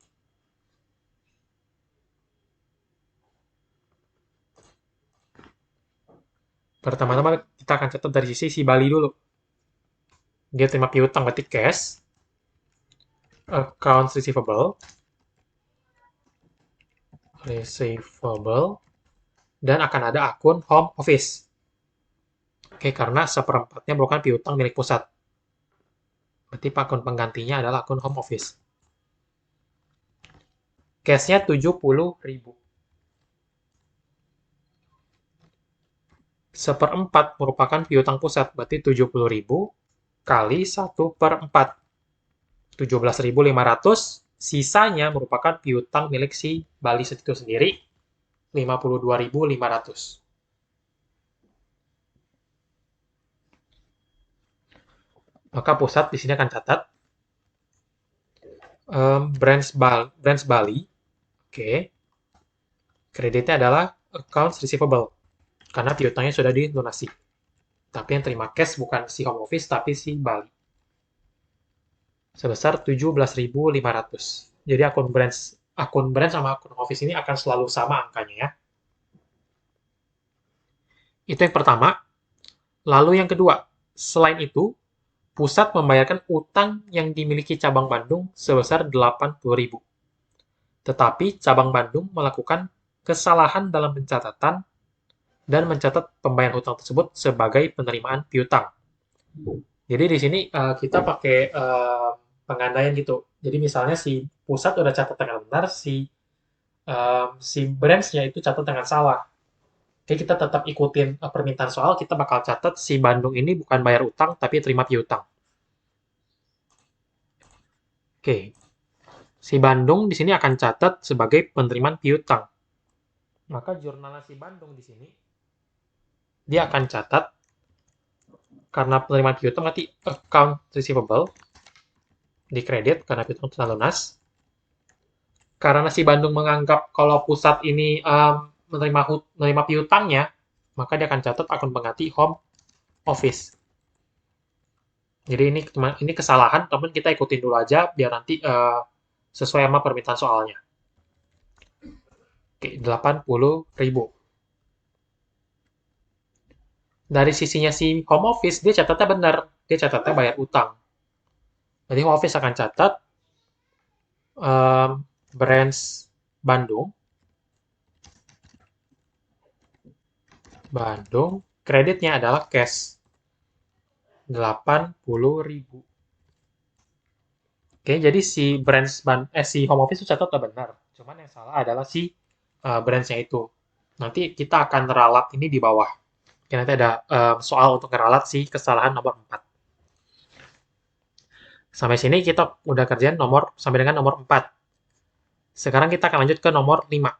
Pertama-tama kita akan catat dari sisi si Bali dulu. Dia terima piutang berarti cash, accounts receivable, receivable, dan akan ada akun home office. Oke, karena seperempatnya merupakan piutang milik pusat. Berarti akun penggantinya adalah akun home office. Cash-nya 70.000. Seperempat merupakan piutang pusat, berarti 70.000 kali 1/4. 17.500, sisanya merupakan piutang milik si Bali itu sendiri, 52.500. Maka pusat di sini akan catat branch Bali, oke, kreditnya adalah accounts receivable, karena piutangnya sudah dilunasi. Tapi yang terima cash bukan si home office, tapi si Bali. Sebesar 17.500. Jadi akun branch sama akun office ini akan selalu sama angkanya ya. Itu yang pertama. Lalu yang kedua, selain itu, pusat membayarkan utang yang dimiliki cabang Bandung sebesar 80.000. Tetapi cabang Bandung melakukan kesalahan dalam pencatatan dan mencatat pembayaran hutang tersebut sebagai penerimaan piutang. Jadi di sini kita pakai pengandaian gitu. Jadi misalnya si pusat udah catat dengan benar, si branch-nya itu catat dengan salah. Oke, kita tetap ikutin permintaan soal, kita bakal catat si Bandung ini bukan bayar utang, tapi terima piutang. Oke, si Bandung di sini akan catat sebagai penerimaan piutang. Maka jurnalnya si Bandung di sini, dia akan catat, karena penerimaan piutang nanti account receivable, di kredit karena piutang telah lunas. Karena si Bandung menganggap kalau pusat ini menerima piutangnya, maka dia akan catat akun pengganti home office. Jadi ini kesalahan, teman kita ikutin dulu aja biar nanti sesuai sama permintaan soalnya. Oke, 80.000. Dari sisinya si home office, dia catatnya benar. Dia catatnya bayar utang. Jadi home office akan catat branch Bandung, kreditnya adalah cash. 80.000. Oke, jadi si home office itu catat benar. Cuman yang salah adalah si branch-nya itu. Nanti kita akan ralat ini di bawah. Oke, nanti ada soal untuk ngeralat si kesalahan nomor 4. Sampai sini kita udah kerjain sampai dengan nomor 4. Sekarang kita akan lanjut ke nomor 5.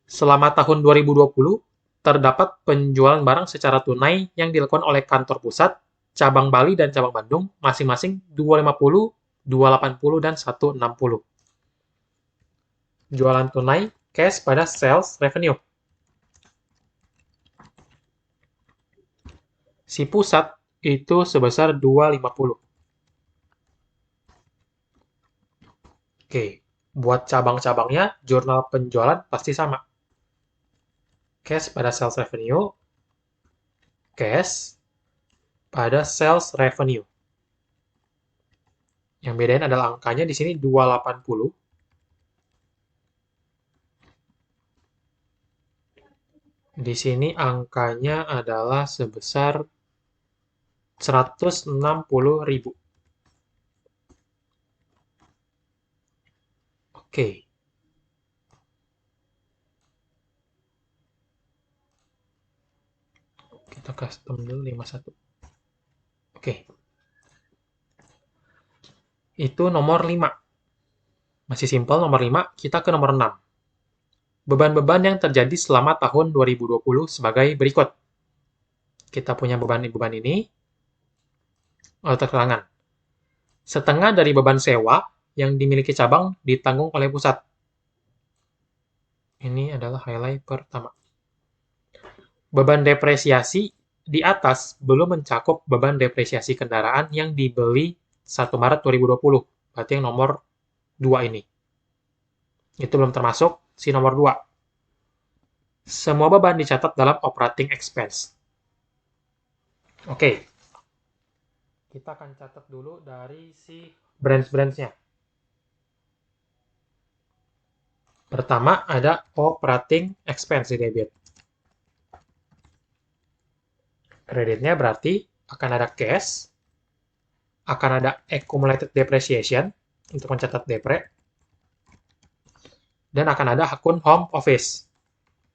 Selama tahun 2020, terdapat penjualan barang secara tunai yang dilakukan oleh kantor pusat, cabang Bali dan cabang Bandung, masing-masing 250, 280, dan 160. Jualan tunai, cash pada sales revenue. Si pusat itu sebesar 250. Oke, buat cabang-cabangnya, jurnal penjualan pasti sama. Cash pada sales revenue, cash pada sales revenue. Yang bedain adalah angkanya di sini 280. Di sini angkanya adalah sebesar 160.000. Oke. Kita custom dulu 51. Oke. Itu nomor 5. Masih simpel nomor 5, kita ke nomor 6. Beban-beban yang terjadi selama tahun 2020 sebagai berikut. Kita punya beban-beban ini. Terkelangan. Setengah dari beban sewa yang dimiliki cabang ditanggung oleh pusat. Ini adalah highlight pertama. Beban depresiasi di atas belum mencakup beban depresiasi kendaraan yang dibeli 1 Maret 2020. Berarti yang nomor 2 ini. Itu belum termasuk si nomor 2. Semua beban dicatat dalam operating expense. Oke. Kita akan catat dulu dari si branch-branch-nya. Pertama, ada operating expense di debit. Kreditnya berarti akan ada cash, akan ada accumulated depreciation untuk mencatat depre, dan akan ada akun home office.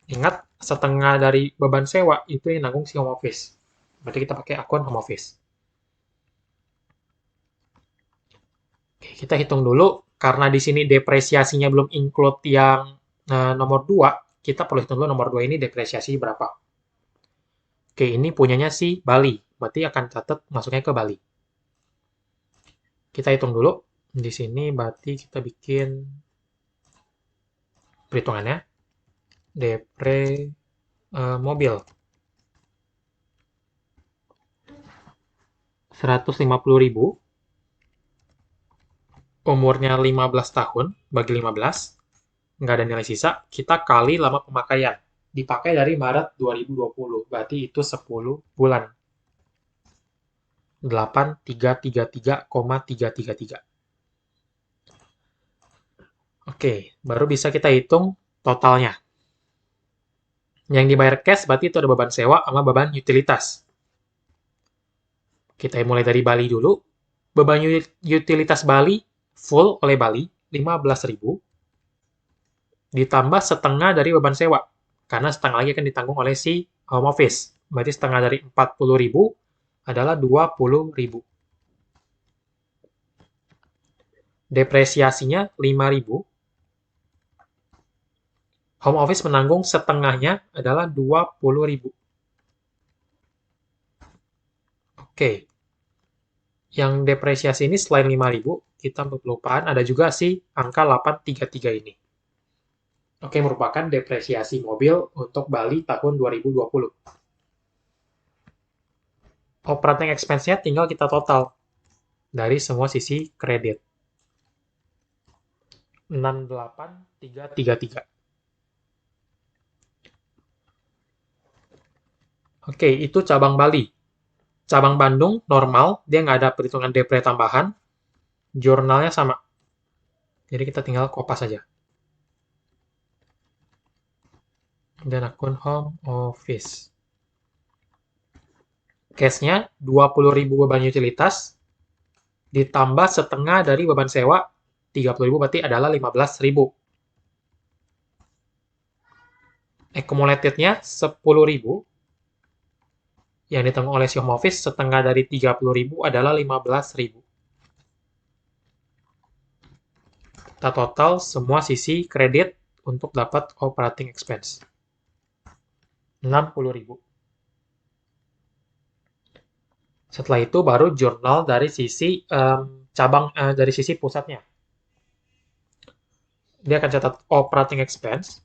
Ingat, setengah dari beban sewa itu yang nanggung si home office. Berarti kita pakai akun home office. Oke, kita hitung dulu. Karena di sini depresiasinya belum include yang nomor 2, kita perlu hitung dulu nomor 2 ini depresiasi berapa. Oke, ini punyanya si Bali. Berarti akan catat masuknya ke Bali. Kita hitung dulu. Di sini berarti kita bikin perhitungannya. Depre mobil. 150.000. Umurnya 15 tahun, bagi 15. Nggak ada nilai sisa. Kita kali lama pemakaian. Dipakai dari Maret 2020. Berarti itu 10 bulan. 8.333,333. Oke, baru bisa kita hitung totalnya. Yang dibayar cash berarti itu ada beban sewa sama beban utilitas. Kita mulai dari Bali dulu. Beban utilitas Bali full oleh Bali 15.000 ditambah setengah dari beban sewa. Karena setengah lagi akan ditanggung oleh si home office. Berarti setengah dari 40.000 adalah 20.000. Depresiasinya 5.000. Home office menanggung setengahnya adalah 20.000. Oke. Yang depresiasi ini selain 5.000, kita kelupaan ada juga si angka 833 ini. Oke, merupakan depresiasi mobil untuk Bali tahun 2020. Operating expense-nya tinggal kita total dari semua sisi kredit. 68.333. Oke, itu cabang Bali. Cabang Bandung normal, dia nggak ada perhitungan depre tambahan. Jurnalnya sama. Jadi kita tinggal kopas saja. Dan akun home office. Cash-nya 20.000 beban utilitas, ditambah setengah dari beban sewa, 30.000 berarti adalah 15.000. Accumulated-nya 10.000, yang ditanggung oleh si home office setengah dari 30.000 adalah 15.000. Kita total semua sisi kredit untuk dapat operating expense. 60.000. Setelah itu baru jurnal dari sisi dari sisi pusatnya. Dia akan catat operating expense.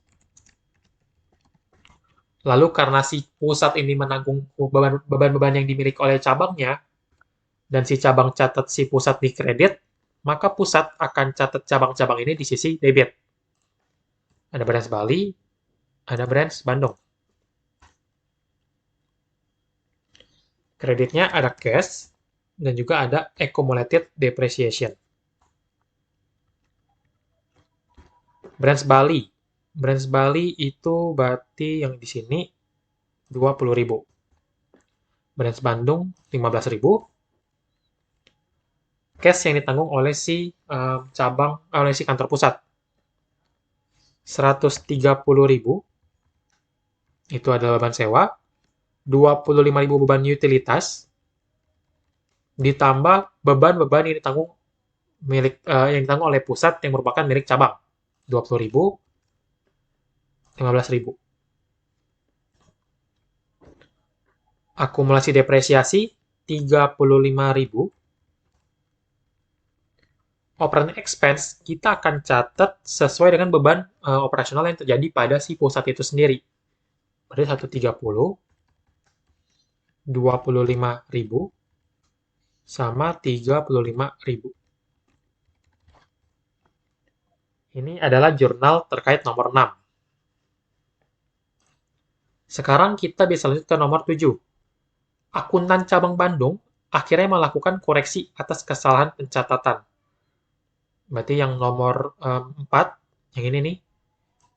Lalu karena si pusat ini menanggung beban-beban yang dimiliki oleh cabangnya, dan si cabang catat si pusat di kredit, maka pusat akan catat cabang-cabang ini di sisi debit. Ada branch Bali, ada branch Bandung. Kreditnya ada cash, dan juga ada accumulated depreciation. Branch Bali. Branch Bali itu berarti yang di sini 20.000. Branch Bandung 15.000. Cash yang ditanggung oleh si cabang, oleh si kantor pusat. 130.000. Itu adalah beban sewa. 25.000 beban utilitas. Ditambah beban-beban yang ditanggung yang ditanggung oleh pusat yang merupakan milik cabang. 20.000, 15.000. Akumulasi depresiasi 35.000. Operating expense kita akan catat sesuai dengan beban operasional yang terjadi pada si pusat itu sendiri. Berarti 130, 25.000, sama 35.000. Ini adalah jurnal terkait nomor 6. Sekarang kita bisa lanjut ke nomor 7. Akuntan cabang Bandung akhirnya melakukan koreksi atas kesalahan pencatatan. Berarti yang nomor 4, yang ini nih,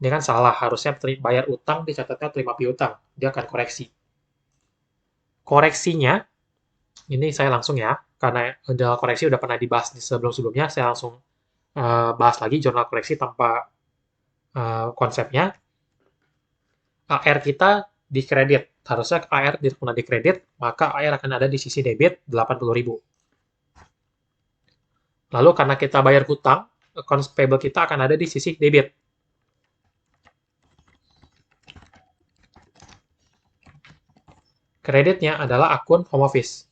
Ini kan salah, harusnya bayar utang dicatatnya terima piutang. Dia akan koreksi. Koreksinya, ini saya langsung ya, karena jurnal koreksi udah pernah dibahas di sebelum-sebelumnya, saya langsung bahas lagi jurnal koreksi tanpa konsepnya. AR kita dikredit. Harusnya AR tidak pernah dikredit, maka AR akan ada di sisi debit 80.000. Lalu karena kita bayar hutang, accounts payable kita akan ada di sisi debit. Kreditnya adalah akun home office.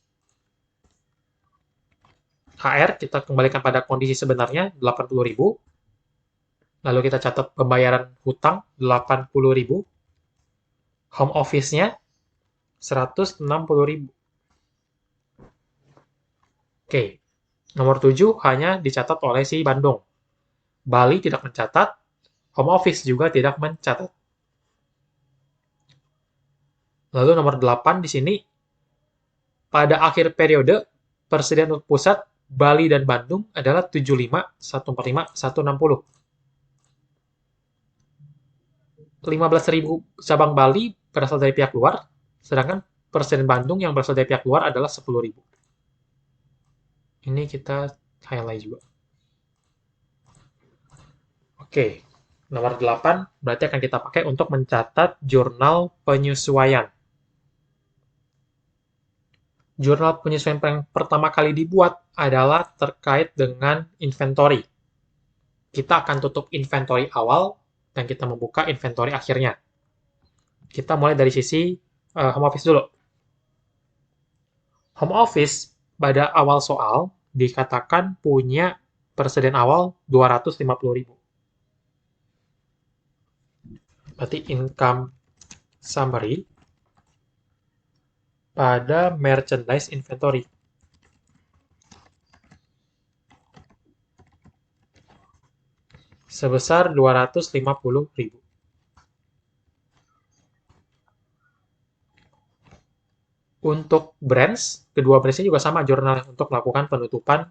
HR kita kembalikan pada kondisi sebenarnya 80.000. Lalu kita catat pembayaran hutang 80.000. Home office-nya 160.000. Oke, nomor 7 hanya dicatat oleh si Bandung. Bali tidak mencatat, home office juga tidak mencatat. Lalu nomor 8 di sini, pada akhir periode, persediaan pusat Bali dan Bandung adalah 75, 145, 160. 15.000 cabang Bali berasal dari pihak luar, sedangkan persediaan Bandung yang berasal dari pihak luar adalah 10.000. Ini kita highlight juga. Oke, nomor 8 berarti akan kita pakai untuk mencatat jurnal penyesuaian. Jurnal penyesuaian yang pertama kali dibuat adalah terkait dengan inventory. Kita akan tutup inventory awal dan kita membuka inventory akhirnya. Kita mulai dari sisi home office dulu. Home office pada awal soal dikatakan punya persediaan awal 250.000. Berarti income summary pada merchandise inventory. Sebesar 250.000. Untuk branch, kedua branch-nya juga sama jurnalnya untuk melakukan penutupan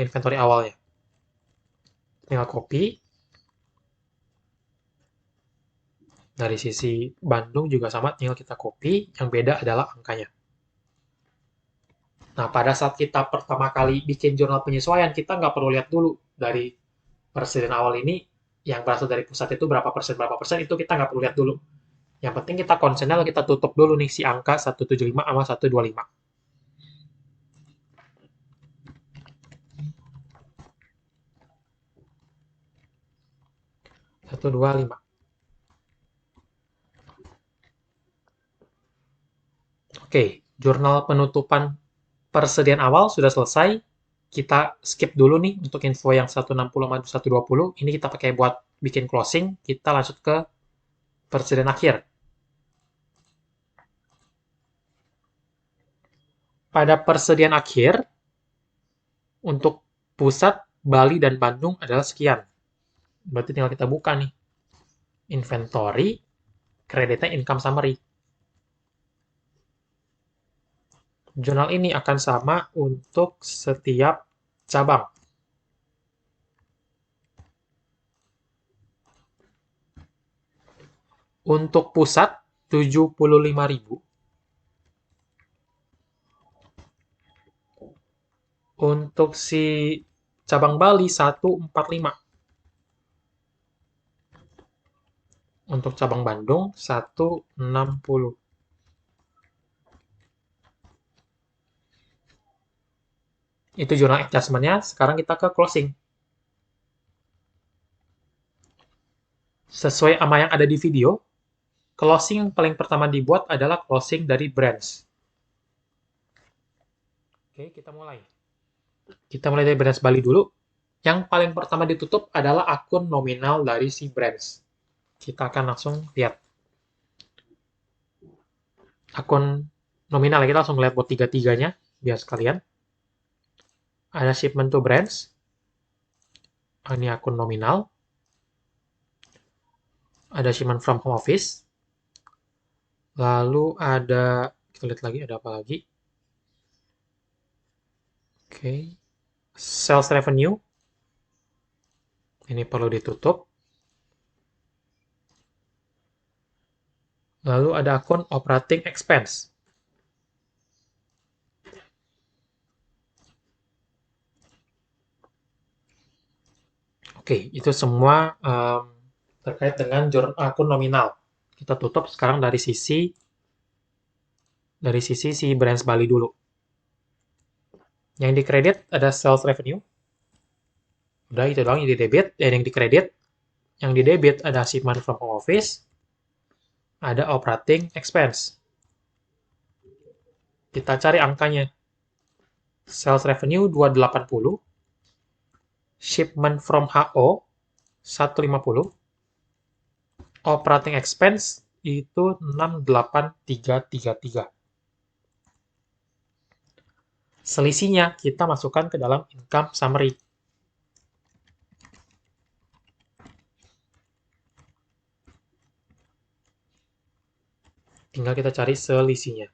inventory awalnya. Tinggal copy. Dari sisi Bandung juga sama, tinggal kita copy. Yang beda adalah angkanya. Nah, pada saat kita pertama kali bikin jurnal penyesuaian, kita nggak perlu lihat dulu dari persediaan awal ini, yang berasal dari pusat itu berapa persen, itu kita nggak perlu lihat dulu. Yang penting kita konsennya kita tutup dulu nih si angka 175 sama 125. 125. Oke, jurnal penutupan persediaan awal sudah selesai. Kita skip dulu nih untuk info yang 160 sama 120. Ini kita pakai buat bikin closing. Kita lanjut ke persediaan akhir. Pada persediaan akhir, untuk pusat, Bali, dan Bandung adalah sekian. Berarti tinggal kita buka nih. Inventory, kreditnya income summary. Jurnal ini akan sama untuk setiap cabang. Untuk pusat, 75.000. Untuk si cabang Bali, 145. Untuk cabang Bandung, 160. Itu jurnal adjustment-nya. Sekarang kita ke closing. Sesuai sama yang ada di video, closing yang paling pertama dibuat adalah closing dari branch. Oke, kita mulai. Kita mulai dari branch Bali dulu. Yang paling pertama ditutup adalah akun nominal dari si branch. Kita akan langsung lihat. Akun nominal, kita langsung lihat buat tiga-tiganya, biar sekalian. Ada shipment to branch. Ini akun nominal. Ada shipment from home office. Lalu ada, kita lihat lagi, ada apa lagi. Oke. Sales revenue. Ini perlu ditutup. Lalu ada akun operating expense. Oke, itu semua terkait dengan akun nominal. Kita tutup sekarang dari sisi si branch Bali dulu. Yang di kredit ada sales revenue. Udah itu doang yang di debit, yang di kredit. Yang di debit ada shipment from home office, ada operating expense. Kita cari angkanya. Sales revenue 280, shipment from HO 150, operating expense itu 68333. Selisihnya kita masukkan ke dalam income summary. Tinggal kita cari selisihnya.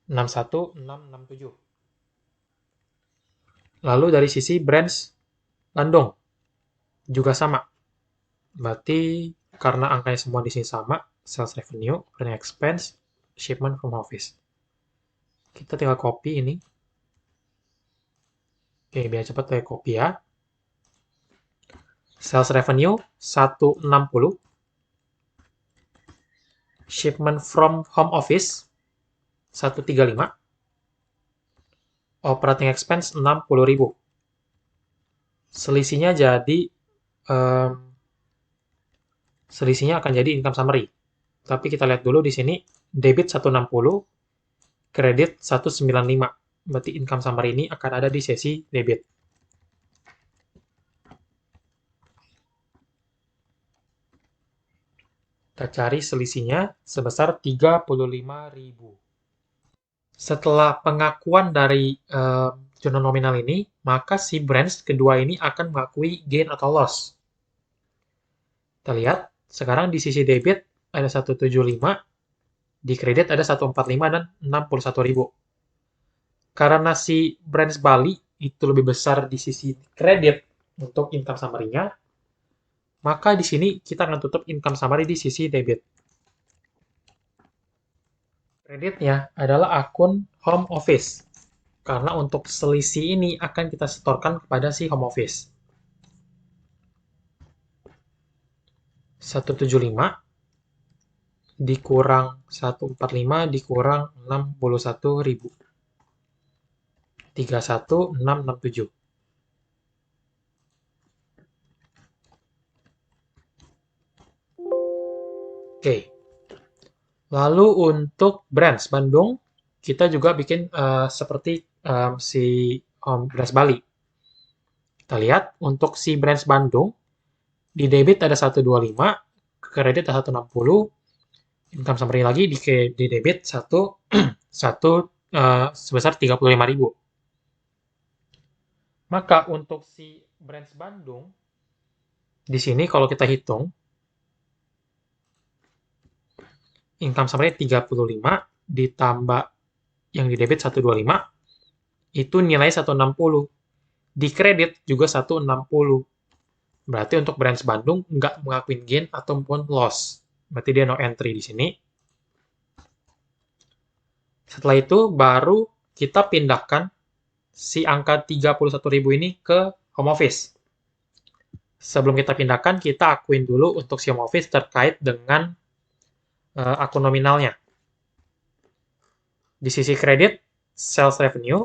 61667. Lalu dari sisi branch Bandung juga sama. Berarti karena angkanya semua di sini sama, sales revenue, operating expense, shipment from office. Kita tinggal copy ini. Oke, biar cepat kayak copy ya. Sales revenue 160, shipment from home office 135, operating expense 60.000. Selisihnya akan jadi income summary. Tapi kita lihat dulu di sini debit 160, kredit 195. Berarti income summary ini akan ada di sesi debit. Kita cari selisihnya sebesar 35.000. Setelah pengakuan dari jurnal nominal ini, maka si branch kedua ini akan mengakui gain atau loss. Kita lihat, sekarang di sisi debit ada 175, di kredit ada 145 dan 61.000. Karena si branch Bali itu lebih besar di sisi kredit untuk income summary-nya, maka di sini kita akan tutup income summary di sisi debit. Kreditnya adalah akun home office. Karena untuk selisih ini akan kita setorkan kepada si home office. 175 dikurang 145 dikurang 61.000. 31667. Oke. Lalu untuk branch Bandung, kita juga bikin seperti si branch Bali. Kita lihat untuk si branch Bandung, di debit ada 125, kredit ada 160, income summary lagi di debit sebesar 35.000. Maka untuk si branch Bandung, di sini kalau kita hitung, income summary 35 ditambah yang di debit 125, itu nilai 160. Di kredit juga 160. Berarti untuk branch Bandung nggak mengakuin gain ataupun loss. Berarti dia no entry di sini. Setelah itu baru kita pindahkan si angka 31.000 ini ke home office. Sebelum kita pindahkan, kita akuin dulu untuk si home office terkait dengan akun nominalnya. Di sisi kredit, sales revenue,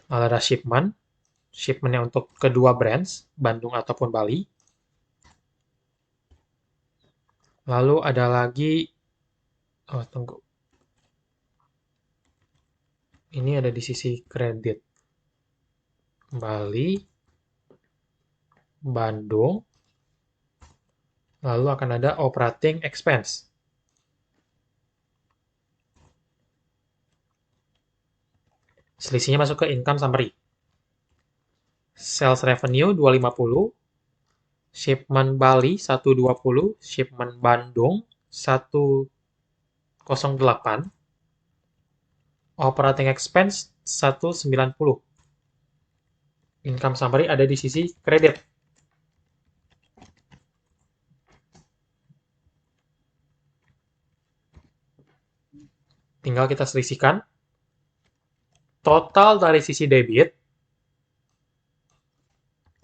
lalu ada shipmentnya untuk kedua branch, Bandung ataupun Bali. Lalu ada lagi, tunggu. Ini ada di sisi kredit. Bali, Bandung, lalu akan ada operating expense. Selisihnya masuk ke income summary. Sales revenue 250, shipment Bali 120, shipment Bandung 108, operating expense 190. Income summary ada di sisi kredit. tinggal kita selisihkan. Total dari sisi debit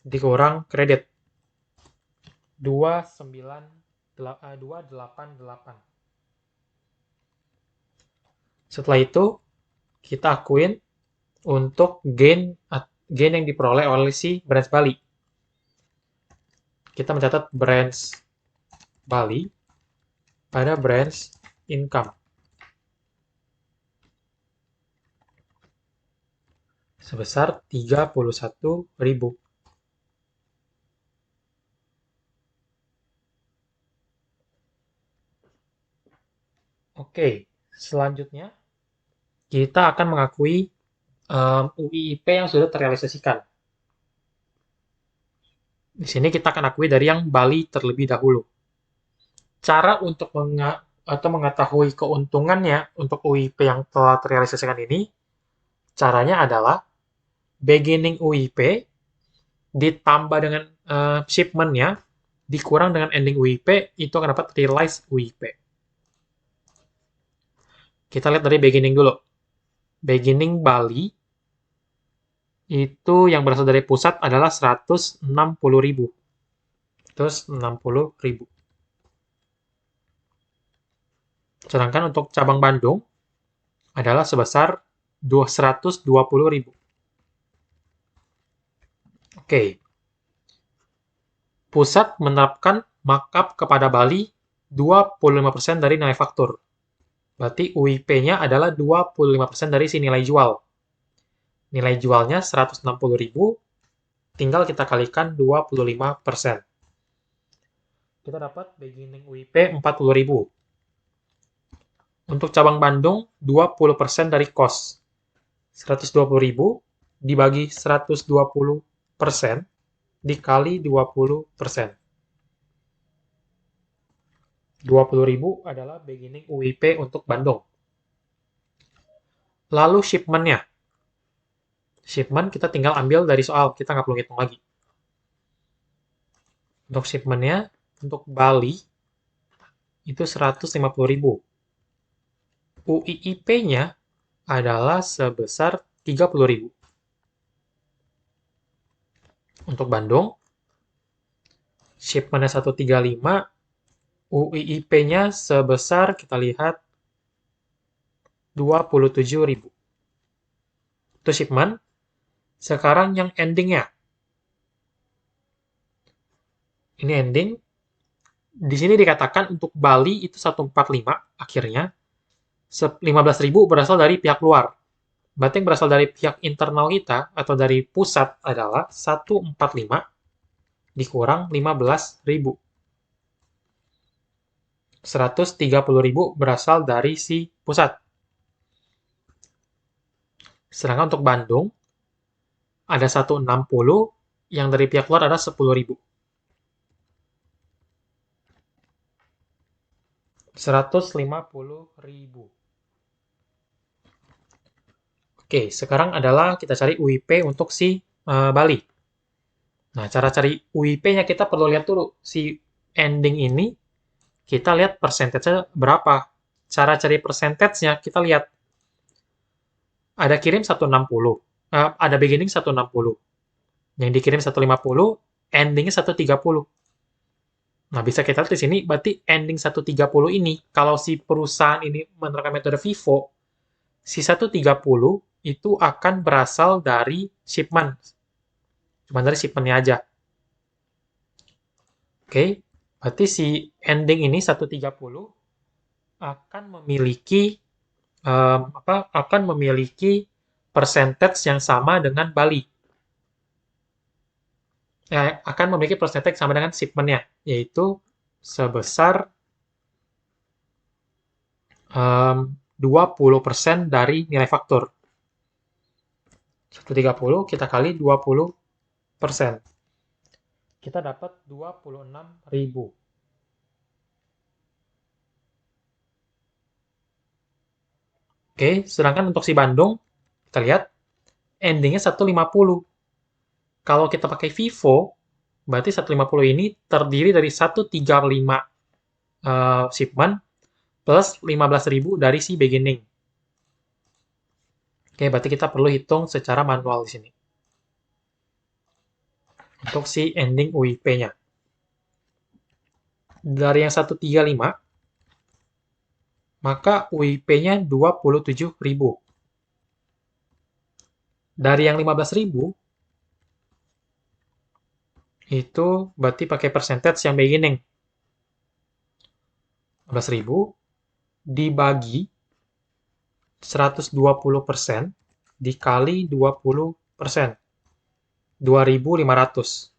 dikurang kredit. 288. Setelah itu, kita akuin untuk gain yang diperoleh oleh si branch Bali. Kita mencatat branch Bali pada branch income. Sebesar 31.000. Oke, selanjutnya kita akan mengakui UIIP yang sudah terrealisasikan. Di sini kita akan akui dari yang Bali terlebih dahulu. Cara untuk mengetahui keuntungannya untuk UIP yang telah terrealisasikan ini, caranya adalah beginning UIP ditambah dengan shipment-nya dikurang dengan ending UIP, itu akan dapat realized UIP. Kita lihat dari beginning dulu. Beginning Bali itu yang berasal dari pusat adalah 160.000. Terus 60.000. Sedangkan untuk cabang Bandung adalah sebesar 220.000. Oke. Pusat menerapkan markup kepada Bali 25% dari nilai faktur. Berarti UIP-nya adalah 25% dari si nilai jual. Nilai jualnya 160.000, tinggal kita kalikan 25%. Kita dapat beginning UIP 40.000. Untuk cabang Bandung, 20% dari cost. 120.000 dibagi 120% dikali 20%. 20.000 adalah beginning UIP untuk Bandung. Lalu shipment-nya. Shipment kita tinggal ambil dari soal, kita nggak perlu hitung lagi. Untuk shipment-nya, untuk Bali, itu 150.000. UIIP-nya adalah sebesar 30.000. Untuk Bandung, shipment-nya 135, UIIP-nya sebesar, kita lihat, 27.000. Itu shipment. Sekarang yang ending-nya. Ini ending. Di sini dikatakan untuk Bali itu 145 akhirnya. 15.000 berasal dari pihak luar. Berarti yang berasal dari pihak internal kita atau dari pusat adalah 145 dikurang 15.000. 130.000 berasal dari si pusat. Sedangkan untuk Bandung, ada 160, yang dari pihak luar ada 10.000. 150.000. Oke, sekarang adalah kita cari UIP untuk si Bali. Nah, cara cari UIP-nya kita perlu lihat dulu. Si ending ini, kita lihat persentasenya berapa. Cara cari persentasenya, kita lihat. Ada kirim 160. Ada beginning 160. Yang dikirim 150, endingnya 130. Nah, bisa kita lihat di sini, berarti ending 130 ini, kalau si perusahaan ini menerapkan metode FIFO, si 130 itu akan berasal dari shipment. Cuma dari shipment-nya aja. Oke, berarti si ending ini 130 akan memiliki percentage yang sama dengan Bali. Akan memiliki percentage sama dengan shipment-nya, yaitu sebesar 20% dari nilai faktur. 130 kita kali 20%. Kita dapat 26.000. Oke, sedangkan untuk si Bandung, kita lihat endingnya 150. Kalau kita pakai FIFO, berarti 150 ini terdiri dari 135 shipment plus 15.000 dari si beginning. Oke, berarti kita perlu hitung secara manual di sini. Untuk si ending UIP-nya. Dari yang 135, maka UIP-nya 27.000. Dari yang 15.000, itu berarti pakai percentage yang beginning. 15.000 dibagi 120% dikali 20%. 2.500.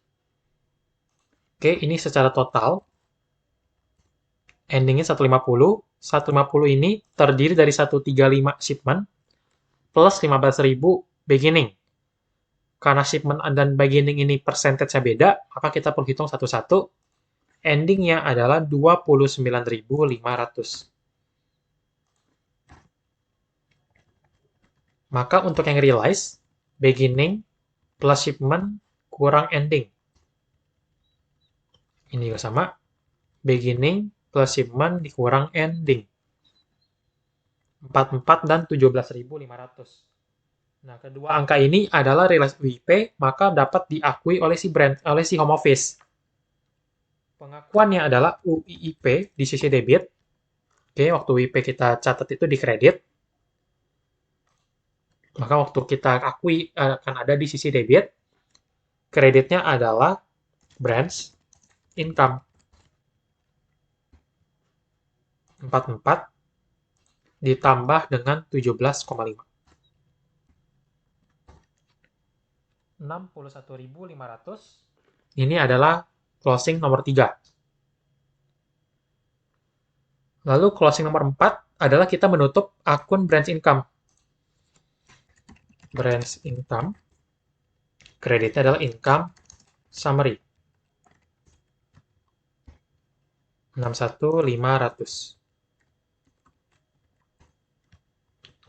Oke, ini secara total. Endingnya 150. 150 ini terdiri dari 135 shipment plus 15.000 beginning. Karena shipment dan beginning ini percentage-nya beda, maka kita perlu hitung satu-satu. Endingnya adalah 29.500. Maka untuk yang realize, beginning plus shipment kurang ending. Ini juga sama. Beginning plus shipment dikurang ending. 44 dan 17.500. Nah, kedua angka ini adalah realized WIP, maka dapat diakui oleh si brand, oleh si home office. Pengakuannya adalah UIIP di sisi debit. Oke, waktu WIP kita catat itu di kredit. Maka waktu kita akui akan ada di sisi debit. Kreditnya adalah branch income. 44 ditambah dengan 17,5. 61.500. Ini adalah closing nomor 3. Lalu closing nomor 4 adalah kita menutup akun branch income. Branch income. Kreditnya adalah income summary. 61.500.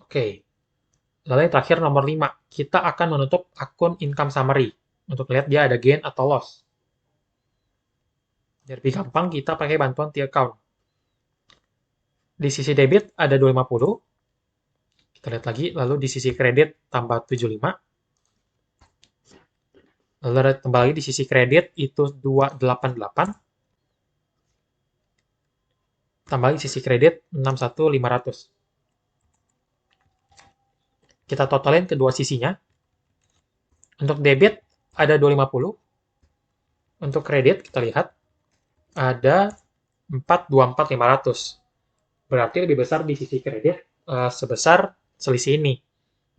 Oke. Lalu yang terakhir nomor 5. Kita akan menutup akun income summary. Untuk lihat dia ada gain atau loss. Biar lebih gampang, kita pakai bantuan T-account. Di sisi debit ada 250. Kita lihat lagi. Lalu di sisi kredit tambah 75. Lalu ada tambah lagi di sisi kredit itu 288. Tambah lagi sisi kredit 61.500. Kita totalin kedua sisinya. Untuk debit ada 250. Untuk kredit kita lihat ada 424.500. Berarti lebih besar di sisi kredit sebesar selisih ini.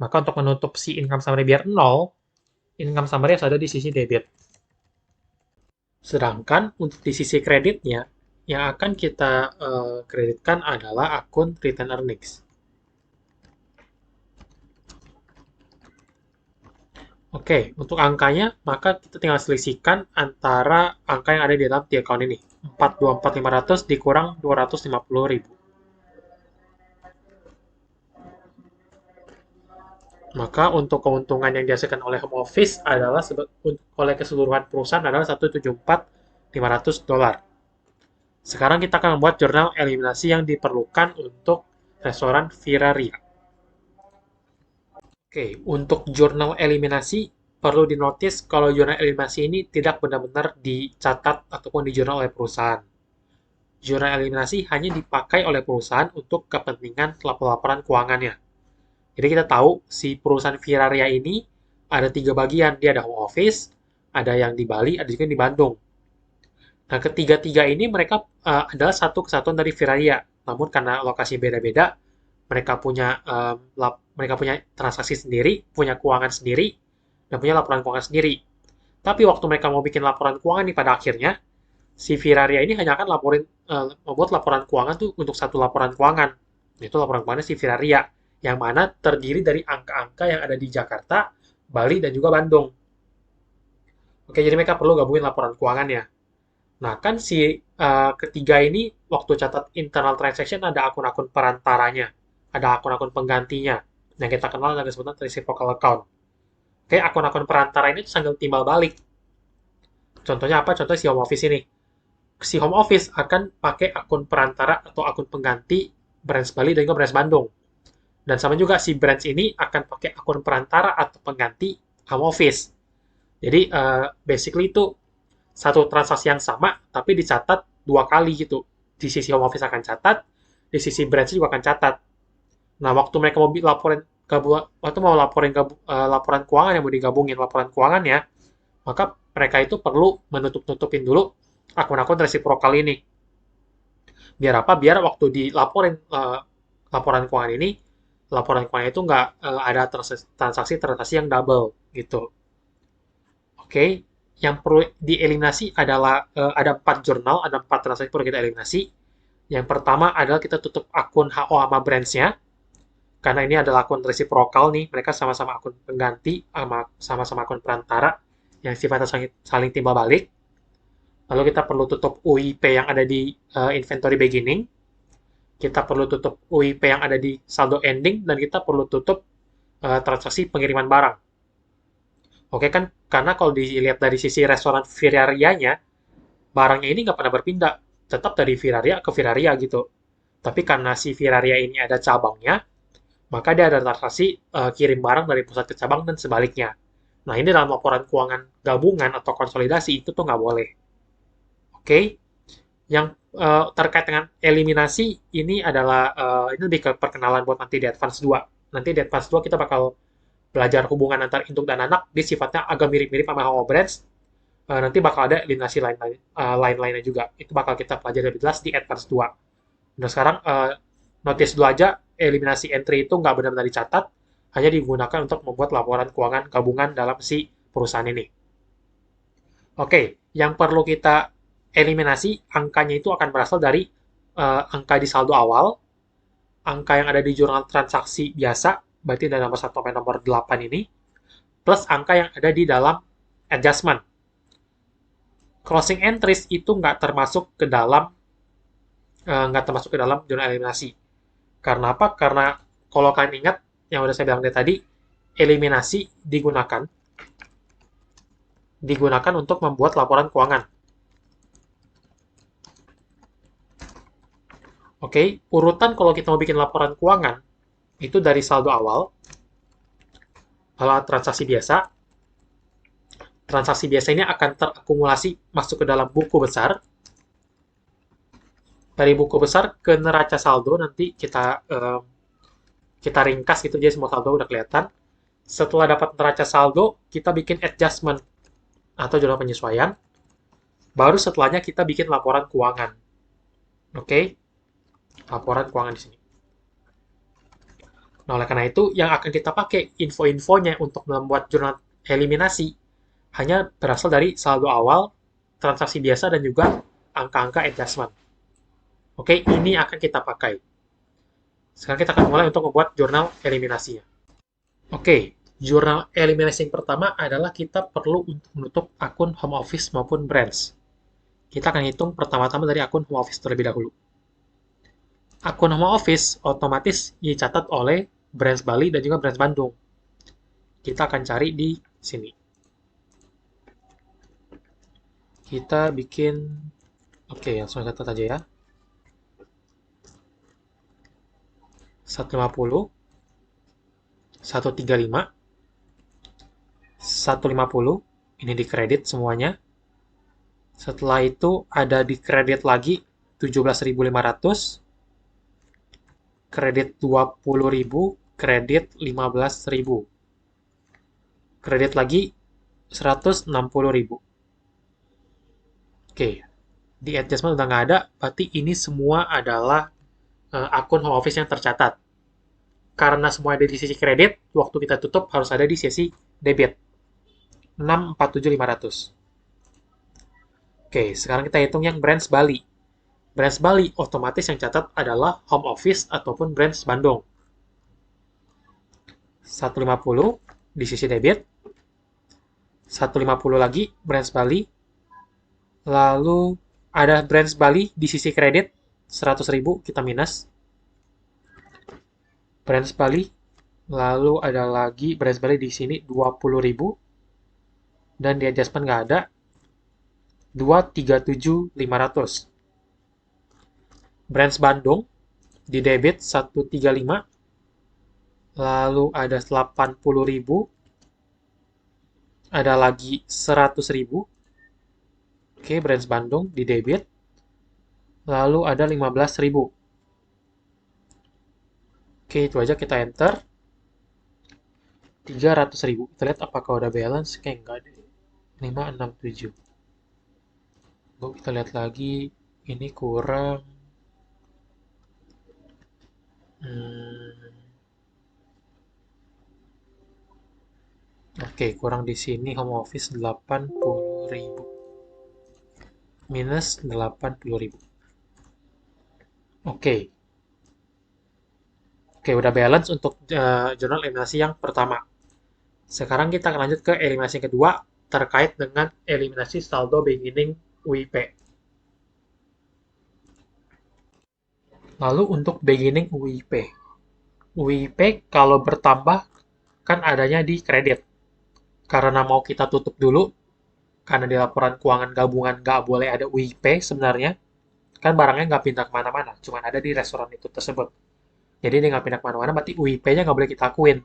Maka untuk menutup si income summary biar 0, income summary harus ada di sisi debit. Sedangkan untuk di sisi kreditnya, yang akan kita kreditkan adalah akun return earnings. Oke, untuk angkanya, maka kita tinggal selisihkan antara angka yang ada di dalam T-account ini. 424.500 dikurang 250.000. Maka untuk keuntungan yang dihasilkan oleh home office adalah oleh keseluruhan perusahaan adalah $174.500. Sekarang kita akan membuat jurnal eliminasi yang diperlukan untuk restoran Viraria. Oke, untuk jurnal eliminasi perlu dinotis kalau jurnal eliminasi ini tidak benar-benar dicatat ataupun di jurnal oleh perusahaan. Jurnal eliminasi hanya dipakai oleh perusahaan untuk kepentingan laporan keuangannya. Jadi kita tahu si perusahaan Viraria ini ada 3 bagian. Dia ada home office, ada yang di Bali, ada juga yang di Bandung. Nah, ketiga-tiga ini mereka adalah satu kesatuan dari Viraria. Namun karena lokasi beda-beda, mereka punya transaksi sendiri, punya keuangan sendiri, dan punya laporan keuangan sendiri. Tapi waktu mereka mau bikin laporan keuangan nih pada akhirnya, si Viraria ini hanya akan membuat laporan keuangan tuh untuk satu laporan keuangan. Itu laporan keuangan si Viraria, yang mana terdiri dari angka-angka yang ada di Jakarta, Bali, dan juga Bandung. Oke, jadi mereka perlu gabungin laporan keuangannya. Nah, kan si ketiga ini waktu catat internal transaction ada akun-akun perantaranya, ada akun-akun penggantinya, yang kita kenal dengan sebutan reciprocal account. Oke, akun-akun perantara ini sambil timbal balik. Contohnya apa? Contohnya si home office ini. Si home office akan pakai akun perantara atau akun pengganti branch Bali dan juga branch Bandung. Dan sama juga si branch ini akan pakai akun perantara atau pengganti home office. Jadi basically itu satu transaksi yang sama tapi dicatat dua kali gitu. Di sisi home office akan catat, di sisi branch juga akan catat. Nah, waktu mereka mau laporin waktu mau laporan keuangan yang mau digabungin laporan keuangan ya, maka mereka itu perlu menutup-nutupin dulu akun-akun resiprokal ini. Biar apa? Biar waktu dilaporin laporan keuangan ini, laporan keuangan itu nggak ada transaksi-transaksi yang double gitu. Oke, yang perlu dieliminasi adalah ada 4 jurnal, ada 4 transaksi perlu kita eliminasi. Yang pertama adalah kita tutup akun HO sama branch-nya, karena ini adalah akun resiprokal nih, mereka sama-sama akun pengganti, sama-sama akun perantara, yang sifatnya saling timbal balik. Lalu kita perlu tutup UIP yang ada di inventory beginning, kita perlu tutup UIP yang ada di saldo ending, dan kita perlu tutup transaksi pengiriman barang. Oke kan, karena kalau dilihat dari sisi restoran Viraria-nya, barangnya ini nggak pernah berpindah, tetap dari Viraria ke Viraria gitu. Tapi karena si Viraria ini ada cabangnya, maka dia ada transaksi kirim barang dari pusat ke cabang dan sebaliknya. Nah, ini dalam laporan keuangan gabungan atau konsolidasi itu tuh nggak boleh. Oke, yang terkait dengan eliminasi ini adalah ini lebih ke perkenalan buat nanti di Advance 2. Nanti di Advance 2 kita bakal belajar hubungan antar induk dan anak, di sifatnya agak mirip-mirip sama Home Branch. Nanti bakal ada eliminasi lain-lainnya juga. Itu bakal kita pelajari lebih jelas di Advance 2. Nah, sekarang notice dulu aja, eliminasi entry itu nggak benar-benar dicatat, hanya digunakan untuk membuat laporan keuangan gabungan dalam si perusahaan ini. Oke, yang perlu kita eliminasi, angkanya itu akan berasal dari angka di saldo awal, angka yang ada di jurnal transaksi biasa, berarti dari nomor 1 sampai nomor 8 ini, plus angka yang ada di dalam adjustment. Closing entries itu nggak termasuk ke dalam jurnal eliminasi. Karena apa? Karena kalau kalian ingat yang udah saya bilang tadi, eliminasi digunakan untuk membuat laporan keuangan. Oke, urutan kalau kita mau bikin laporan keuangan itu dari saldo awal, lalu transaksi biasa. Transaksi biasa ini akan terakumulasi masuk ke dalam buku besar. Dari buku besar ke neraca saldo nanti kita ringkas gitu, jadi semua saldo udah kelihatan. Setelah dapat neraca saldo, kita bikin adjustment atau jurnal penyesuaian. Baru setelahnya kita bikin laporan keuangan. Oke, laporan keuangan di sini. Nah, oleh karena itu, yang akan kita pakai info-infonya untuk membuat jurnal eliminasi hanya berasal dari saldo awal, transaksi biasa, dan juga angka-angka adjustment. Oke, ini akan kita pakai. Sekarang kita akan mulai untuk membuat jurnal eliminasinya. Oke, jurnal eliminasi yang pertama adalah kita perlu untuk menutup akun home office maupun branch. Kita akan hitung pertama-tama dari akun home office terlebih dahulu. Akun home office otomatis dicatat oleh branch Bali dan juga branch Bandung. Kita akan cari di sini. Kita bikin, oke, langsung catat aja ya. 150, 135, 150, ini di kredit semuanya. Setelah itu ada di kredit lagi 17.500, kredit 20.000, kredit 15.000. Kredit lagi 160.000. Oke, di adjustment udah nggak ada, berarti ini semua adalah akun home office yang tercatat. Karena semua ada di sisi kredit, waktu kita tutup harus ada di sisi debit. 647.500. Oke, sekarang kita hitung yang branch Bali. Branch Bali otomatis yang catat adalah home office ataupun branch Bandung. 150 di sisi debit. 150 lagi branch Bali. Lalu ada branch Bali di sisi kredit 100.000 kita minus. Branch Bali. Lalu ada lagi branch Bali di sini 20.000. Dan di adjustment nggak ada. 237.500. Branch Bandung di debit 135. lalu ada 80.000, ada lagi 100.000. Oke, Brands Bandung di debit, lalu ada 15.000. Oke, itu aja, kita enter. 300.000. Kita lihat apakah udah balance. Kayak enggak deh. 567. Lalu kita lihat lagi. Ini kurang. Oke, kurang di sini home office 80.000. Minus 80.000. Oke. Oke, udah balance untuk jurnal eliminasi yang pertama. Sekarang kita akan lanjut ke eliminasi yang kedua terkait dengan eliminasi saldo beginning WIP. Lalu untuk beginning WIP. WIP kalau bertambah kan adanya di kredit. Karena mau kita tutup dulu, karena di laporan keuangan gabungan nggak boleh ada WIP sebenarnya, kan barangnya nggak pindah kemana-mana, cuma ada di restoran itu tersebut. Jadi dia nggak pindah kemana-mana, berarti WIP-nya nggak boleh kita akuin.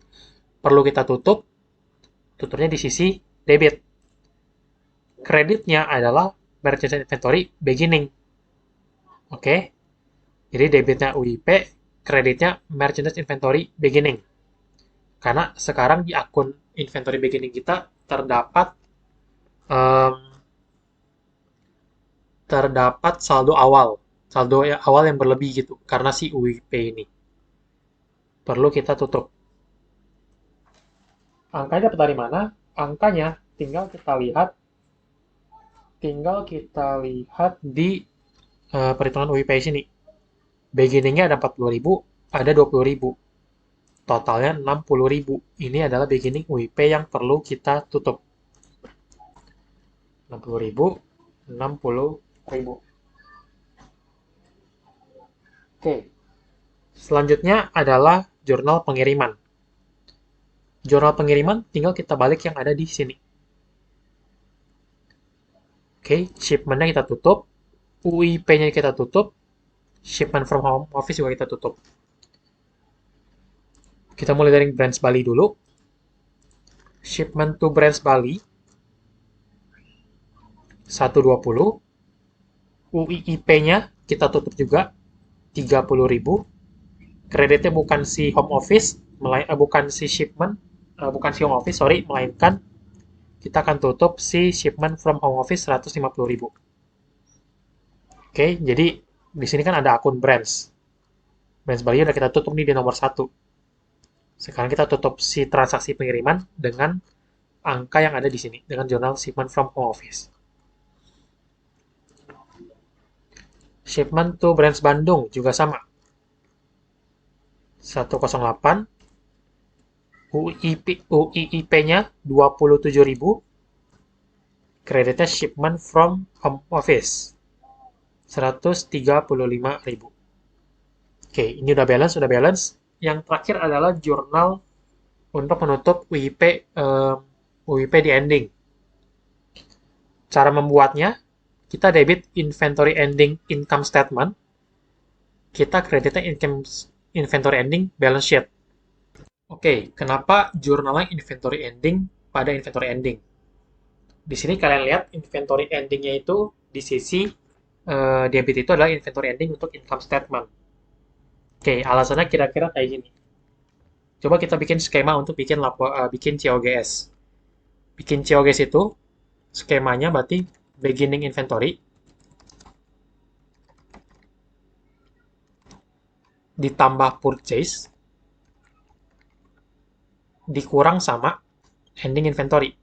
Perlu kita tutup, tutupnya di sisi debit. Kreditnya adalah merchandise inventory beginning. Oke, jadi debitnya WIP, kreditnya merchandise inventory beginning. Karena sekarang di akun inventory beginning kita terdapat um, terdapat saldo awal yang berlebih gitu, karena si WIP ini. Perlu kita tutup. Angkanya dapat dari mana? Angkanya tinggal kita lihat di perhitungan WIP sini. Beginningnya ada 40.000, ada 20.000. Totalnya 60.000. Ini adalah beginning WIP yang perlu kita tutup. 60.000, 60.000. Oke. Selanjutnya adalah jurnal pengiriman. Jurnal pengiriman tinggal kita balik yang ada di sini. Oke, shipment-nya kita tutup, UIP-nya kita tutup, shipment from home office juga kita tutup. Kita mulai dari branch Bali dulu. Shipment to branch Bali 120. UIP-nya kita tutup juga 30.000. Kreditnya bukan si home office, bukan si shipment, bukan si home office, sorry, melainkan kita akan tutup si shipment from home office 150.000. Oke, jadi di sini kan ada akun branch. Branch Bali udah kita tutup nih di nomor 1. Sekarang kita tutup si transaksi pengiriman dengan angka yang ada di sini, dengan jurnal shipment from home office. Shipment to branch Bandung juga sama. 108. UIP-nya 27.000. Kreditnya shipment from home office 135.000. Oke, ini udah balance. Yang terakhir adalah jurnal untuk menutup WIP di ending. Cara membuatnya, kita debit inventory ending income statement, kita kreditnya inventory ending balance sheet. Oke, kenapa jurnalnya inventory ending pada inventory ending? Di sini kalian lihat inventory endingnya itu di sisi debit itu adalah inventory ending untuk income statement. Oke, alasannya kira-kira kayak gini. Coba kita bikin skema untuk bikin COGS. Bikin COGS itu skemanya berarti beginning inventory ditambah purchase dikurang sama ending inventory.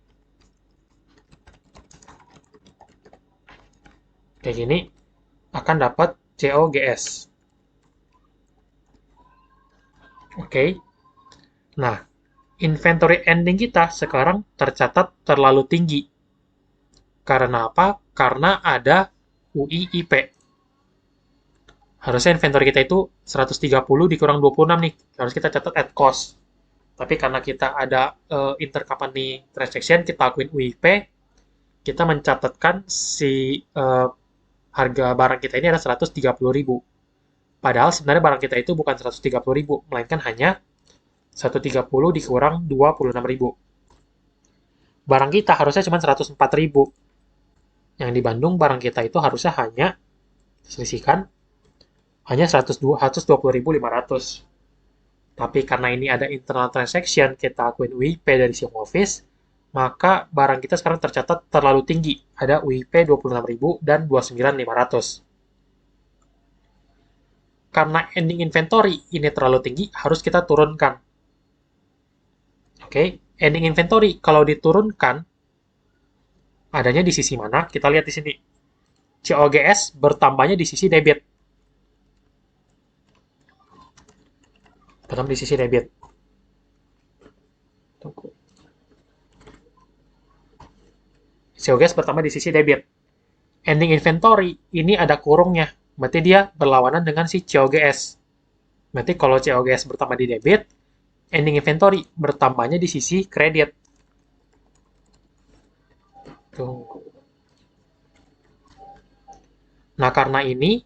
Kayak gini akan dapat COGS. Oke. Nah, inventory ending kita sekarang tercatat terlalu tinggi. Karena apa? Karena ada UIIP. Harusnya inventory kita itu 130 dikurang 26 nih. Harus kita catat at cost. Tapi karena kita ada intercompany transaction, kita akuin UIP, kita mencatatkan si harga barang kita ini adalah 130.000. Padahal sebenarnya barang kita itu bukan 130.000, melainkan hanya 130 dikurang 26.000. Barang kita harusnya cuma 104.000. Yang di Bandung barang kita itu harusnya hanya selisihkan hanya 120.500. Tapi karena ini ada internal transaction, kita akuin UIP dari si home office, maka barang kita sekarang tercatat terlalu tinggi. Ada UIP 26.000 dan 29.500. Karena ending inventory ini terlalu tinggi, harus kita turunkan. Oke, ending inventory kalau diturunkan, adanya di sisi mana? Kita lihat di sini. COGS bertambahnya di sisi debit. Bertambah di sisi debit. Tunggu. COGS bertambah di sisi debit. Ending inventory ini ada kurungnya. Berarti dia berlawanan dengan si COGS. Berarti kalau COGS bertambah di debit, ending inventory bertambahnya di sisi kredit. Tunggu. Nah, karena ini,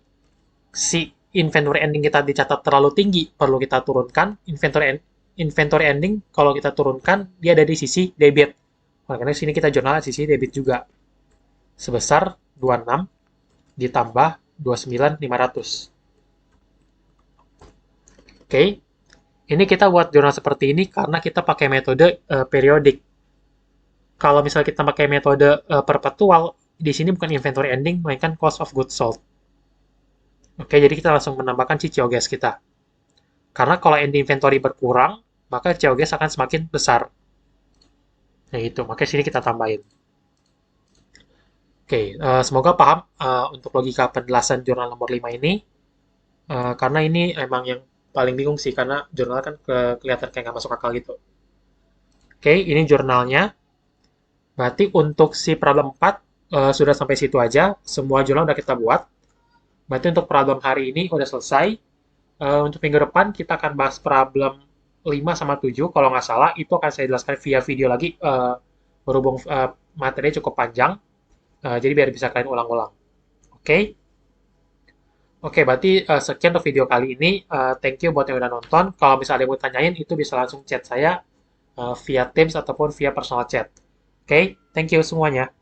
si inventory ending kita dicatat terlalu tinggi, perlu kita turunkan. Inventory ending, kalau kita turunkan, dia ada di sisi debit. Makanya sini kita jurnal sisi debit juga. Sebesar 26 ditambah 29.500. Oke, ini kita buat jurnal seperti ini karena kita pakai metode periodik. Kalau misalnya kita pakai metode perpetual, di sini bukan inventory ending, melainkan cost of goods sold. Oke, jadi kita langsung menambahkan si COGS kita. Karena kalau ending inventory berkurang, maka COGS akan semakin besar. Nah itu, makanya sini kita tambahin. Oke, semoga paham untuk logika penjelasan jurnal nomor 5 ini. Karena ini emang yang paling bingung sih, karena jurnal kan kelihatan kayak nggak masuk akal gitu. Oke, ini jurnalnya. Berarti untuk si problem 4 sudah sampai situ aja. Semua jurnal udah kita buat. Berarti untuk problem hari ini udah selesai. Untuk minggu depan kita akan bahas problem 5 sama 7. Kalau nggak salah, itu akan saya jelaskan via video lagi. Berhubung materinya cukup panjang. Jadi biar bisa kalian ulang-ulang. Oke? Oke, berarti sekian untuk video kali ini. Thank you buat yang udah nonton. Kalau misalnya ada yang mau tanyain, itu bisa langsung chat saya via Teams ataupun via personal chat. Oke, thank you semuanya.